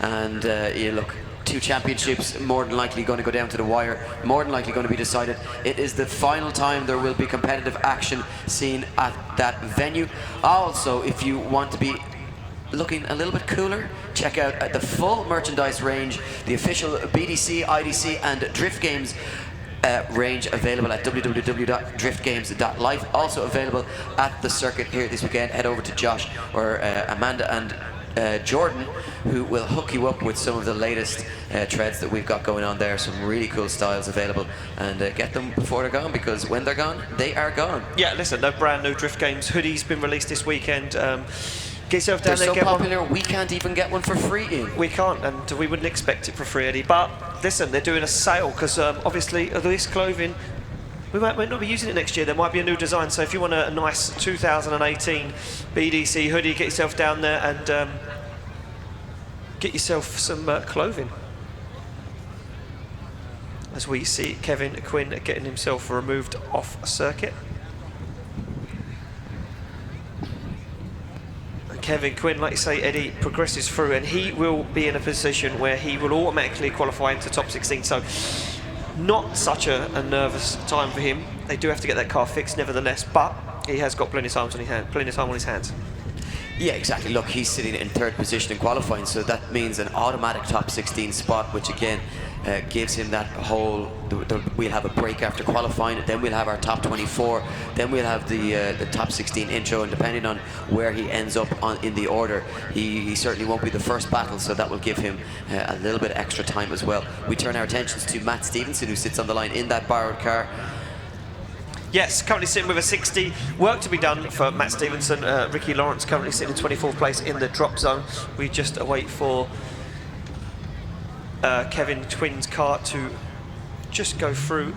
And yeah, look, 2 championships more than likely going to go down to the wire, more than likely going to be decided. It is the final time there will be competitive action seen at that venue. Also, if you want to be looking a little bit cooler, check out the full merchandise range, the official BDC, IDC and Drift Games range available at www.driftgames.life. Also available at the circuit here this weekend. Head over to Josh or Amanda and Jordan, who will hook you up with some of the latest treads that we've got going on there. Some really cool styles available, and get them before they're gone, because when they're gone, they are gone. Yeah, listen, no brand new Drift Games hoodies been released this weekend. Get yourself down there, so get popular, one. we can't even get one for free, Ian. We can't, and we wouldn't expect it for free, Eddie. But listen, they're doing a sale, because obviously this clothing, we might not be using it next year. There might be a new design. So if you want a nice 2018 BDC hoodie, get yourself down there and get yourself some clothing. As we see Kevin Quinn getting himself removed off circuit. And Kevin Quinn, like you say, Eddie, progresses through, and he will be in a position where he will automatically qualify into top 16. So not such a nervous time for him. They do have to get that car fixed nevertheless, but he has got plenty of time on his hands. Yeah, exactly. Look, he's sitting in 3rd position in qualifying, so that means an automatic top 16 spot, which again gives him that whole. We'll have a break after qualifying, then we'll have our top 24, then we'll have the top 16 intro, and depending on where he ends up in the order, he certainly won't be the first battle, so that will give him a little bit extra time as well. We turn our attentions to Matt Stevenson, who sits on the line in that borrowed car. Yes, currently sitting with a 60. Work to be done for Matt Stevenson. Ricky Lawrence currently sitting in 24th place in the drop zone. We just await for Kevin Quinn's car to just go through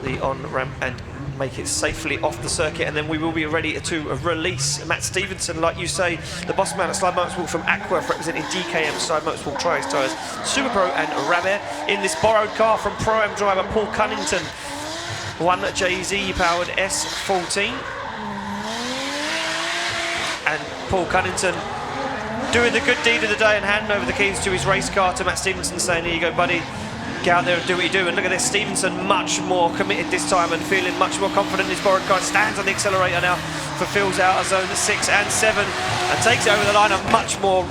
the on-ramp and make it safely off the circuit, and then we will be ready to release Matt Stevenson. Like you say, the boss man at Slide Motorsport from Aqua, representing DKM Slide Motorsport Tri-X Tyres, Super Pro and Ramer in this borrowed car from Pro-Am driver Paul Cunnington. 1JZ powered S14, and Paul Cunnington doing the good deed of the day and handing over the keys to his race car to Matt Stevenson, saying, here you go buddy, get out there and do what you do. And look at this, Stevenson much more committed this time and feeling much more confident in his borrowed car. Stands on the accelerator now, fulfills outer zone 6 and 7 and takes it over the line. A much more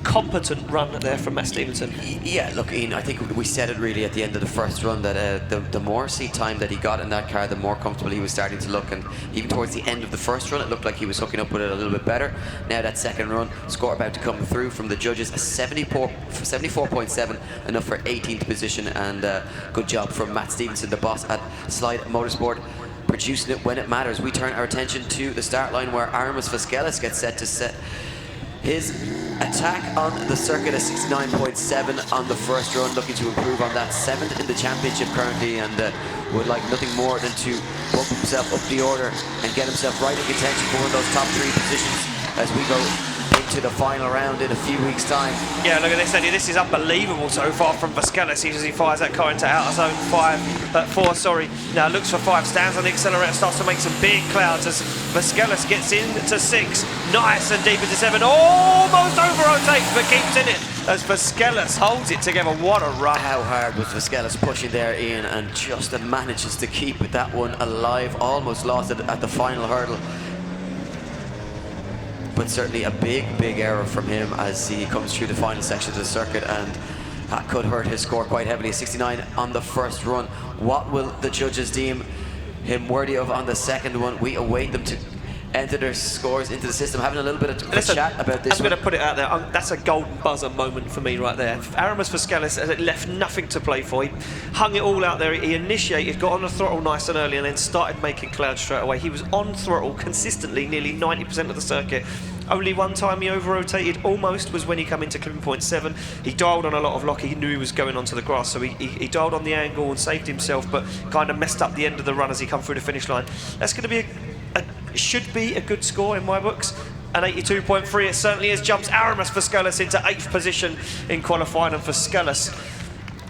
competent run there from Matt Stevenson. Yeah, look, Ian, I think we said it really at the end of the first run that the more seat time that he got in that car, the more comfortable he was starting to look, and even towards the end of the first run, it looked like he was hooking up with it a little bit better. Now that second run, score about to come through from the judges, a 74.7, enough for 18th position, and good job from Matt Stevenson, the boss at Slide Motorsport, producing it when it matters. We turn our attention to the start line, where Aramis Vasquez gets set to set his attack on the circuit, a 69.7 on the first run, looking to improve on that. 7th in the championship currently, and would like nothing more than to bump himself up the order and get himself right in contention for one of those top 3 positions as we go to the final round in a few weeks' time. Yeah, look at this, Eddie. This is unbelievable so far from Vasquez. He fires that car into outer zone 4, sorry. Now looks for 5, stands on the accelerator, starts to make some big clouds as Vasquez gets into 6. Nice and deep into 7. Almost over-rotates, but keeps in it as Vasquez holds it together. What a run. How hard was Vasquez pushing there, Ian, and just manages to keep that one alive. Almost lost it at the final hurdle. But certainly a big error from him as he comes through the final section of the circuit, and that could hurt his score quite heavily. 69 on the first run. What will the judges deem him worthy of on the second one? We await them to enter their scores into the system. Having a little bit of chat about this. I'm going to put it out there. That's a golden buzzer moment for me right there. Aramis Vasquez left nothing to play for. He hung it all out there. He initiated, got on the throttle nice and early, and then started making clouds straight away. He was on throttle consistently, nearly 90% of the circuit. Only one time he over-rotated almost was when he came into clipping point 7. He dialed on a lot of lock. He knew he was going onto the grass, so he dialed on the angle and saved himself, but kind of messed up the end of the run as he come through the finish line. That's going to be should be a good score in my books. An 82.3, it certainly is. Jumps Aramis Vasquez into 8th position in qualifying, and Vasquez,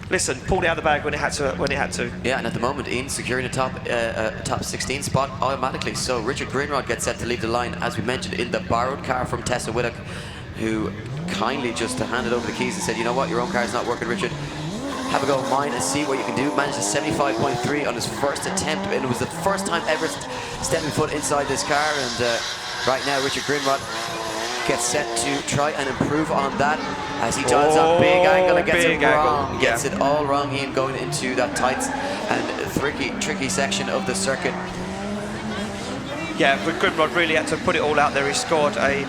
listen, pulled it out of the bag when it had to. Yeah, and at the moment, Ian securing a top 16 spot automatically. So Richard Greenrod gets set to lead the line, as we mentioned, in the borrowed car from Tessa Whittock, who kindly just handed over the keys and said, you know what, your own car is not working, Richard. Have a go of mine and see what you can do. Managed a 75.3 on his first attempt, and it was the first time ever stepping foot inside this car. And right now, Richard Greenrod gets set to try and improve on that as he dials up big angle and gets it wrong. Yeah. Gets it all wrong, Ian, going into that tight and tricky section of the circuit. Yeah, but Greenrod really had to put it all out there. He scored a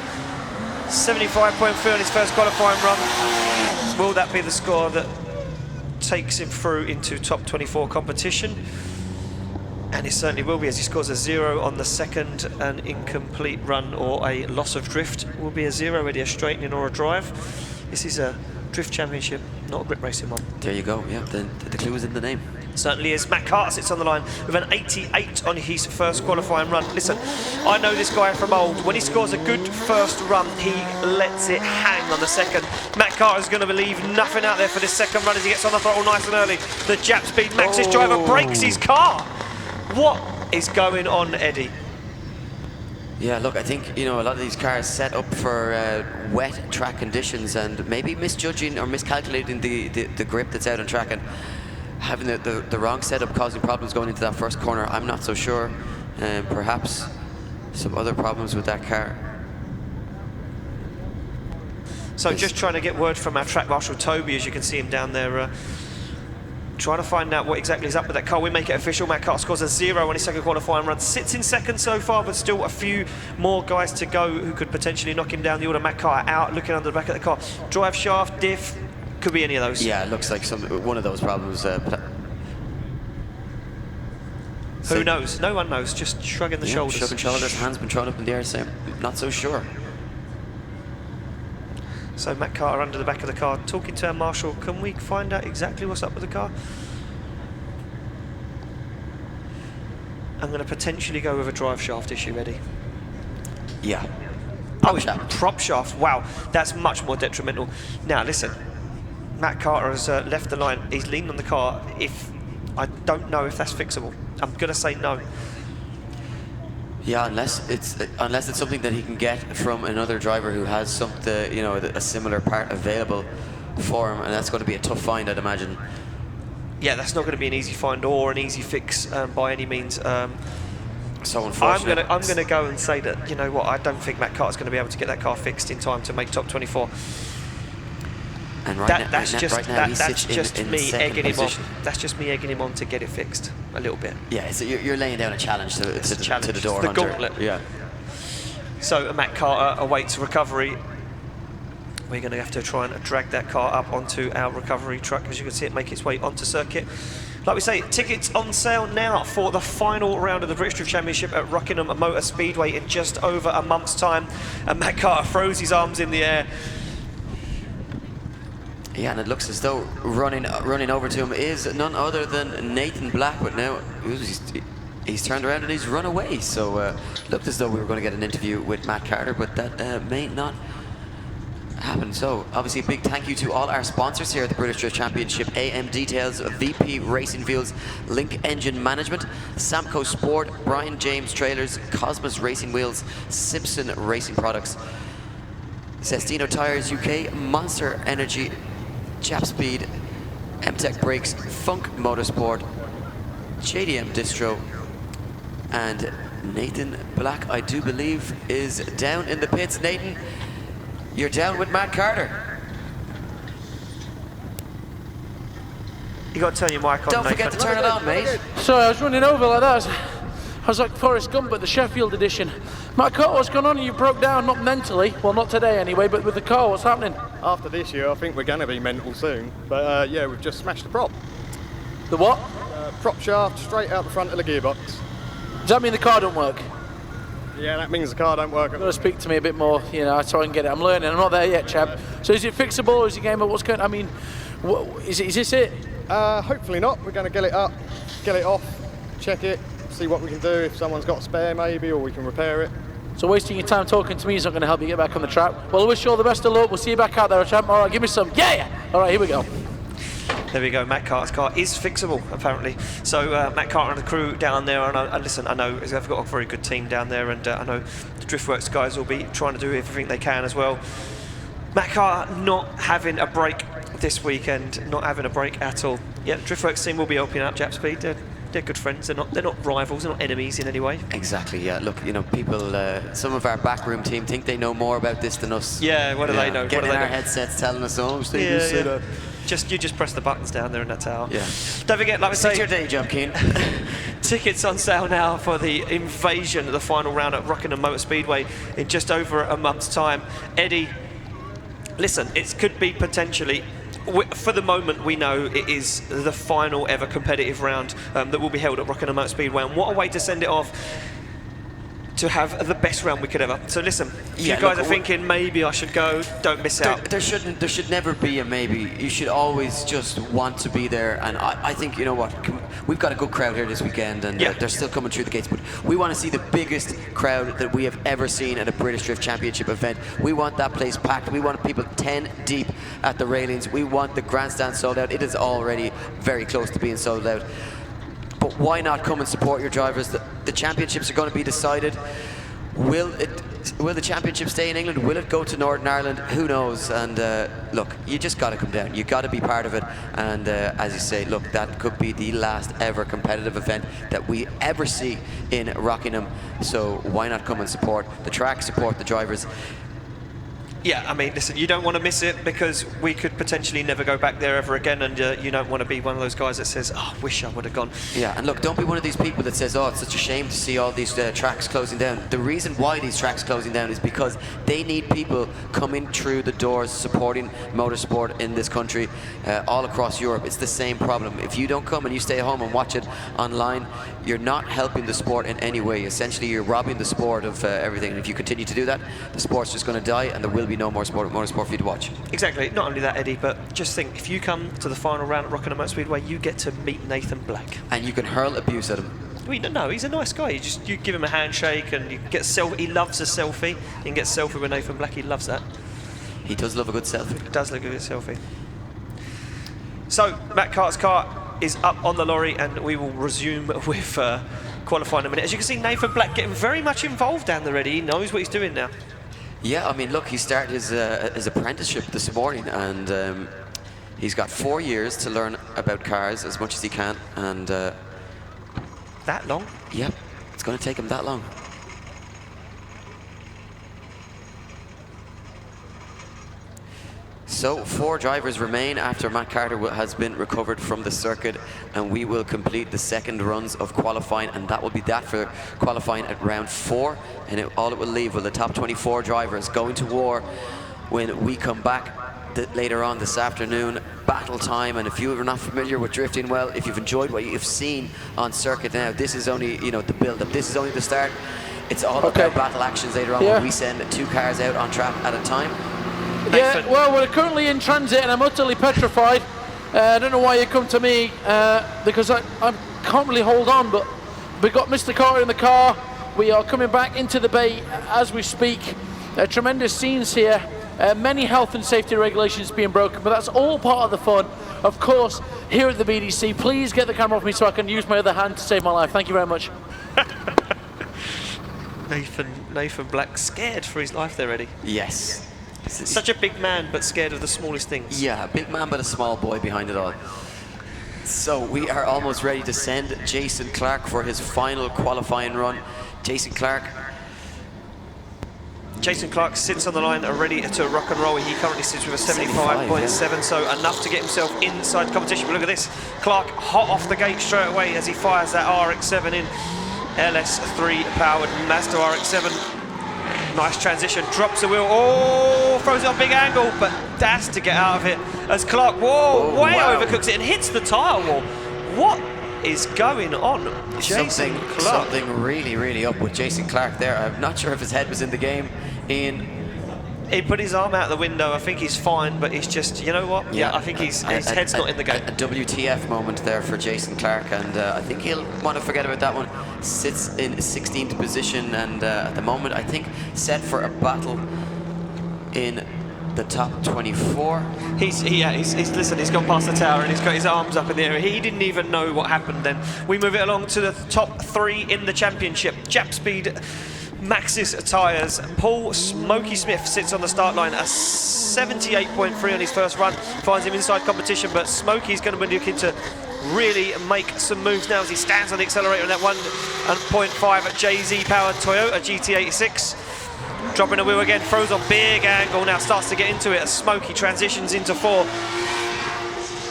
75.3 on his first qualifying run. Will that be the score that takes him through into top 24 competition? And it certainly will be, as he scores a 0 on the second. An incomplete run or a loss of drift will be a 0, whether a straightening or a drive. This is a drift championship, not a grip racing one. There you go, yeah, the clue is in the name. Certainly is. Matt Carter sits on the line with an 88 on his first qualifying run. Listen, I know this guy from old. When he scores a good first run, he lets it hang on the second. Matt Carter's going to leave nothing out there for this second run as he gets on the throttle nice and early. The Jap Speed Max's driver breaks his car. What is going on, Eddie? Yeah, look, I think, you know, a lot of these cars set up for wet track conditions, and maybe misjudging or miscalculating the grip that's out on track, and having the wrong setup causing problems going into that first corner. I'm not so sure. Perhaps some other problems with that car. So just trying to get word from our track marshal, Toby, as you can see him down there, trying to find out what exactly is up with that car. We make it official. Matt Carter scores a 0 on his second qualifying run. Sits in second so far, but still a few more guys to go who could potentially knock him down the order. Matt Carter out, looking under the back of the car. Drive shaft, diff, could be any of those. Yeah, it looks like one of those problems. Who knows? No one knows. Just shrugging the shoulders. Shrugging shoulders, hands been thrown up in the air, saying, not so sure. So Matt Carter under the back of the car, talking to our marshal. Can we find out exactly what's up with the car? I'm going to potentially go with a drive shaft issue, Eddie. Yeah. Prop shaft. Wow, that's much more detrimental. Now, listen. Matt Carter has left the line. He's leaning on the car. I don't know if that's fixable. I'm going to say no. Yeah, unless it's something that he can get from another driver who has something, you know, a similar part available for him, and that's going to be a tough find, I'd imagine. Yeah, that's not going to be an easy find or an easy fix by any means. So unfortunate. I'm going to go and say that, you know what, I don't think Matt Carter's going to be able to get that car fixed in time to make top 24. And That's just me egging him on. position. That's just me egging him on to get it fixed a little bit. Yeah, so you're laying down a challenge to the door. The Hunter. gauntlet. Yeah. So Matt Carter awaits recovery. We're going to have to try and drag that car up onto our recovery truck. As you can see, it make its way onto circuit. Like we say, tickets on sale now for the final round of the British Drift Championship at Rockingham Motor Speedway in just over a month's time. And Matt Carter throws his arms in the air. Yeah, and it looks as though running over to him is none other than Nathan Black, but now he's turned around and he's run away. So looked as though we were going to get an interview with Matt Carter, but that may not happen. So, obviously, a big thank you to all our sponsors here at the British Drift Championship: AM Details, VP Racing Fuels, Link Engine Management, Samco Sport, Brian James Trailers, Cosmos Racing Wheels, Simpson Racing Products, Cestino Tires UK, Monster Energy, Jap Speed, MTech Brakes, Funk Motorsport, JDM Distro, and Nathan Black, I do believe, is down in the pits. Nathan, you're down with Matt Carter. You got to turn your mic on, Don't forget to turn it on, mate. Sorry, I was running over like that. I was like Forrest Gump at the Sheffield edition. Matt Carter, what's going on? You broke down, not mentally. Well, not today anyway, but with the car, what's happening? After this year, I think we're going to be mental soon. But yeah, we've just smashed the prop. The what? Prop shaft straight out the front of the gearbox. Does that mean the car don't work? Yeah, that means the car don't work. You've got to speak to me a bit more, you know, so I can get it. I'm learning. I'm not there yet, chap. So is it fixable, or is it game? What's going? I mean, is this it? Hopefully not. We're going to get it up, get it off, check it, see what we can do. If someone's got a spare, maybe, or we can repair it. So wasting your time talking to me is not going to help you get back on the track. Well, I wish you all the best of luck. We'll see you back out there, champ. All right, give me some. Yeah! All right, here we go. There we go. Matt Carter's car is fixable, apparently. So Matt Carter and the crew down there, and listen, I know they've got a very good team down there, and I know the Driftworks guys will be trying to do everything they can as well. Matt Carter not having a break this weekend, not having a break at all. Yeah, the Driftworks team will be opening up Jap Speed. They're good friends. They're not rivals. They're not enemies in any way. Exactly. Yeah. Look, you know, people. Some of our backroom team think they know more about this than us. Yeah. What do they know? Getting what do in they our know? headsets, telling us, "Oh, Yeah. You just press the buttons down there and that's how. Yeah. Don't forget, like we say, your day job, Keen. tickets on sale now for the invasion of the final round at Rockingham Motor Speedway in just over a month's time. Eddie, listen, it could be potentially, for the moment we know it is the final ever competitive round that will be held at Rockingham Motor Speedway, and what a way to send it off to have the best round we could ever. So listen, if you guys are thinking maybe I should go, don't miss out. There should never be a maybe. You should always just want to be there. And I think, you know what, we've got a good crowd here this weekend, and they're still coming through the gates. But we want to see the biggest crowd that we have ever seen at a British Drift Championship event. We want that place packed. We want people 10 deep at the railings. We want the grandstand sold out. It is already very close to being sold out. But why not come and support your drivers? The championships are going to be decided. Will the championship stay in England? Will it go to Northern Ireland? Who knows? And look, you just got to come down. You got to be part of it. And as you say, look, that could be the last ever competitive event that we ever see in Rockingham. So why not come and support the track, support the drivers? Yeah, I mean, listen, you don't want to miss it because we could potentially never go back there ever again, and you don't want to be one of those guys that says, oh, I wish I would have gone. Yeah, and look, don't be one of these people that says, oh, it's such a shame to see all these tracks closing down. The reason why these tracks closing down is because they need people coming through the doors supporting motorsport in this country, all across Europe. It's the same problem. If you don't come and you stay home and watch it online, you're not helping the sport in any way. Essentially, you're robbing the sport of everything. And if you continue to do that, the sport's just going to die, and there will be no more motorsport for you to watch. Exactly. Not only that, Eddie, but just think, if you come to the final round at Rockingham Motor Speedway, you get to meet Nathan Black. And you can hurl abuse at him. No, he's a nice guy. You give him a handshake and you get he loves a selfie. You can get a selfie with Nathan Black. He loves that. He does love a good selfie. He does love a good selfie. So Matt Carter's car is up on the lorry, and we will resume with qualifying in a minute. As you can see, Nathan Black getting very much involved down there already. He knows what he's doing now. Yeah, I mean, look, he started his apprenticeship this morning, and he's got 4 years to learn about cars as much as he can, and that long? Yep, it's going to take him that long. So 4 drivers remain after Matt Carter has been recovered from the circuit, and we will complete the second runs of qualifying, and that will be that for qualifying at round 4, and all it will leave will the top 24 drivers going to war when we come back later on this afternoon. Battle time, and if you are not familiar with drifting, well, if you've enjoyed what you've seen on circuit now, this is only, you know, the build-up. This is only the start. It's all about battle actions later on when we send 2 cars out on track at a time. Yeah, well, we're currently in transit and I'm utterly petrified. I don't know why you come to me, because I can't really hold on, but we've got Mr. Carter in the car. We are coming back into the bay as we speak. Tremendous scenes here many health and safety regulations being broken, but that's all part of the fun. Of course, here at the BDC, please get the camera off me so I can use my other hand to save my life. Thank you very much. Nathan Black scared for his life there, Eddie. Yes. Such a big man, but scared of the smallest things. Yeah, a big man but a small boy behind it all. So we are almost ready to send Jason Clark for his final qualifying run. Jason Clark sits on the line ready to rock and roll. He currently sits with a 75.7, so enough to get himself inside the competition. But look at this. Clark hot off the gate straight away as he fires that RX-7 in. LS3 powered Mazda RX-7. Nice transition, drops the wheel, oh, throws it on big angle, but has to get out of it as Clark, overcooks it and hits the tyre wall. What is going on? Jason Clark. Something really, really up with Jason Clark there. I'm not sure if his head was in the game. He put his arm out the window. I think he's fine, but he's just, you know what? Yeah, I think his head's not in the game. A WTF moment there for Jason Clark, and I think he'll want to forget about that one. Sits in 16th position, and at the moment, I think set for a battle in the top 24. Listen, he's gone past the tower and he's got his arms up in the air. He didn't even know what happened then. We move it along to the top 3 in the championship. Jap Speed Maxxis tyres. Paul Smokey Smith sits on the start line at 78.3 on his first run. Finds him inside competition, but Smokey's going to be looking to really make some moves now as he stands on the accelerator on that 1.5 JZ powered Toyota GT86. Dropping the wheel again, throws on big angle, now starts to get into it as Smokey transitions into 4.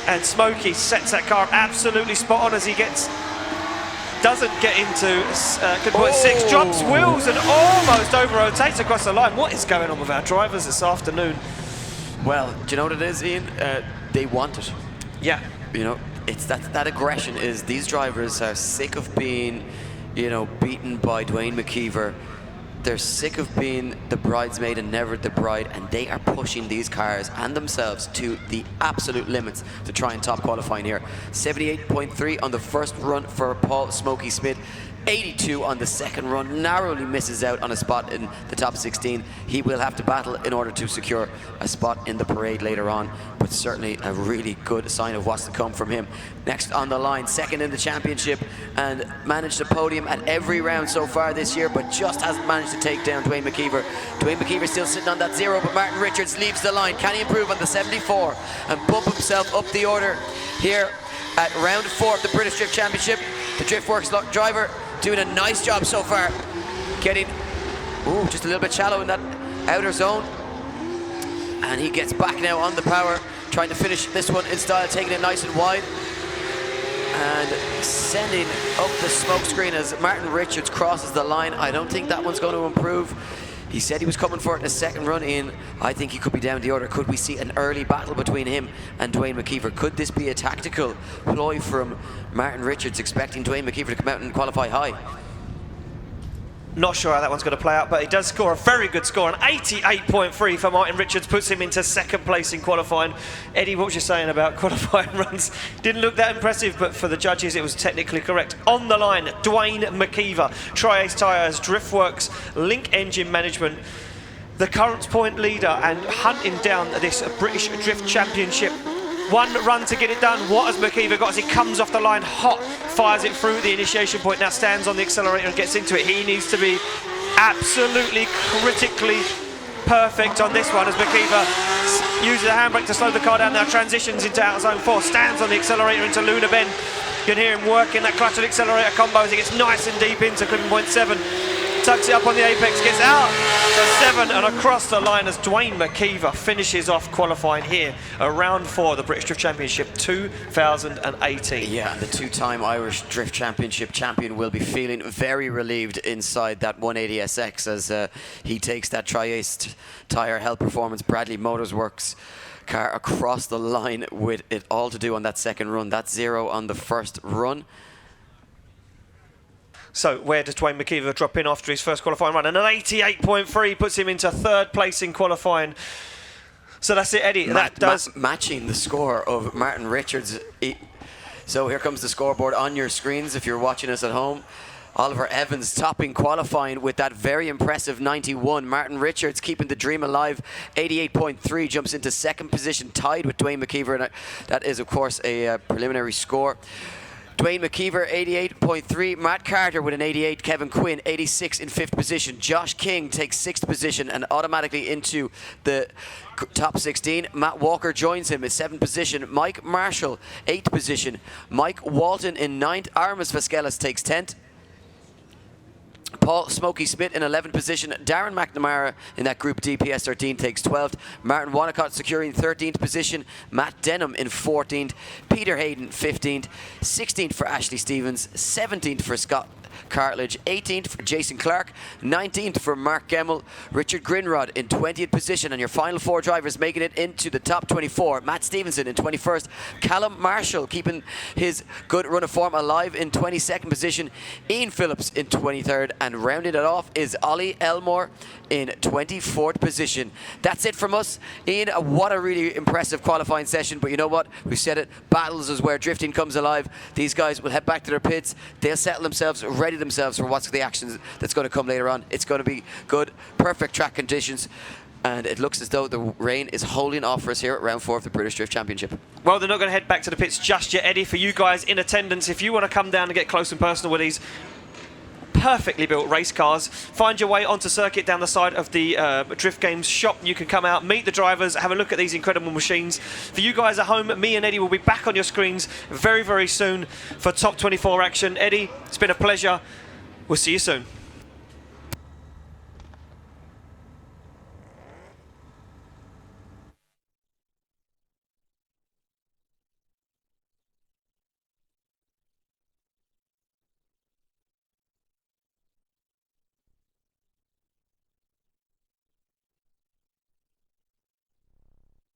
And Smokey sets that car absolutely spot on as he doesn't get into 6, drops wheels and almost over-rotates across the line. What is going on with our drivers this afternoon? Well, do you know what it is, Ian? They want it. Yeah. You know, it's that aggression is these drivers are sick of being, beaten by Dwayne McKeever. They're sick of being the bridesmaid and never the bride, and they are pushing these cars and themselves to the absolute limits to try and top qualifying here. 78.3 on the first run for Paul Smokey Smith. 82 on the second run, narrowly misses out on a spot in the top 16. He will have to battle in order to secure a spot in the parade later on, but certainly a really good sign of what's to come from him. Next on the line, second in the championship, and managed a podium at every round so far this year, but just hasn't managed to take down Dwayne McKeever. Dwayne McKeever still sitting on that 0, but Martin Richards leaves the line. Can he improve on the 74 and bump himself up the order here at round 4 of the British Drift Championship? The Driftworks driver doing a nice job so far, getting just a little bit shallow in that outer zone, and he gets back now on the power, trying to finish this one in style, taking it nice and wide and sending up the smoke screen as Martin Richards crosses the line. I don't think that one's going to improve. He said he was coming for it in a second run in. I think he could be down the order. Could we see an early battle between him and Dwayne McKeever? Could this be a tactical ploy from Martin Richards, expecting Dwayne McKeever to come out and qualify high? Not sure how that one's going to play out, but he does score a very good score. An 88.3 for Martin Richards puts him into second place in qualifying. Eddie, what was you saying about qualifying runs? Didn't look that impressive, but for the judges, it was technically correct. On the line, Dwayne McKeever, Tri-Ace Tyres, Driftworks, Link Engine Management, the current point leader and hunting down this British Drift Championship. One run to get it done. What has McKeever got as he comes off the line hot, fires it through the initiation point, now stands on the accelerator and gets into it. He needs to be absolutely critically perfect on this one as McKeever uses a handbrake to slow the car down, now transitions into outer zone 4, stands on the accelerator into Luna Bend. You can hear him working that clutch and accelerator combo as he gets nice and deep into clipping point 7. Tucks it up on the apex, gets out to 7 and across the line as Dwayne McKeever finishes off qualifying here at round 4 of the British Drift Championship 2018. Yeah, and the two-time Irish Drift Championship champion will be feeling very relieved inside that 180SX as he takes that Tri-Ace Tyre Health Performance Bradley Motorsworks car across the line with it all to do on that second run. That's 0 on the first run. So where does Dwayne McKeever drop in after his first qualifying run? And an 88.3 puts him into third place in qualifying. So that's it, Eddie. That does matching the score of Martin Richards. So here comes the scoreboard on your screens if you're watching us at home. Oliver Evans topping qualifying with that very impressive 91. Martin Richards keeping the dream alive, 88.3, jumps into second position, tied with Dwayne McKeever, and that is, of course, a preliminary score. Dwayne McKeever, 88.3. Matt Carter with an 88. Kevin Quinn, 86 in 5th position. Josh King takes 6th position and automatically into the top 16. Matt Walker joins him in 7th position. Mike Marshall, 8th position. Mike Walton in 9th. Armas Vasquez takes 10th. Paul Smokey Smith in 11th position. Darren McNamara in that Group D PS13 takes 12th. Martin Wanacott securing 13th position. Matt Denham in 14th. Peter Hayden 15th. 16th for Ashley Stevens. 17th for Scott Cartledge, 18th for Jason Clark, 19th for Mark Gemmell, Richard Grinrod in 20th position, and your final 4 drivers making it into the top 24. Matt Stevenson in 21st, Callum Marshall keeping his good run of form alive in 22nd position, Ian Phillips in 23rd, and rounding it off is Ollie Elmore in 24th position. That's it from us. Ian, what a really impressive qualifying session, but you know what? We said it, battles is where drifting comes alive. These guys will head back to their pits. They'll settle themselves, ready themselves for what's the action that's going to come later on. It's going to be good, perfect track conditions, and it looks as though the rain is holding off for us here at round 4 of the British Drift Championship. Well, they're not going to head back to the pits just yet, Eddie. For you guys in attendance, if you want to come down and get close and personal with these perfectly built race cars, find your way onto circuit down the side of the Drift Games shop. You can come out, meet the drivers, have a look at these incredible machines. For you guys at home, me and Eddie will be back on your screens very, very soon for top 24 action. Eddie, it's been a pleasure. We'll see you soon.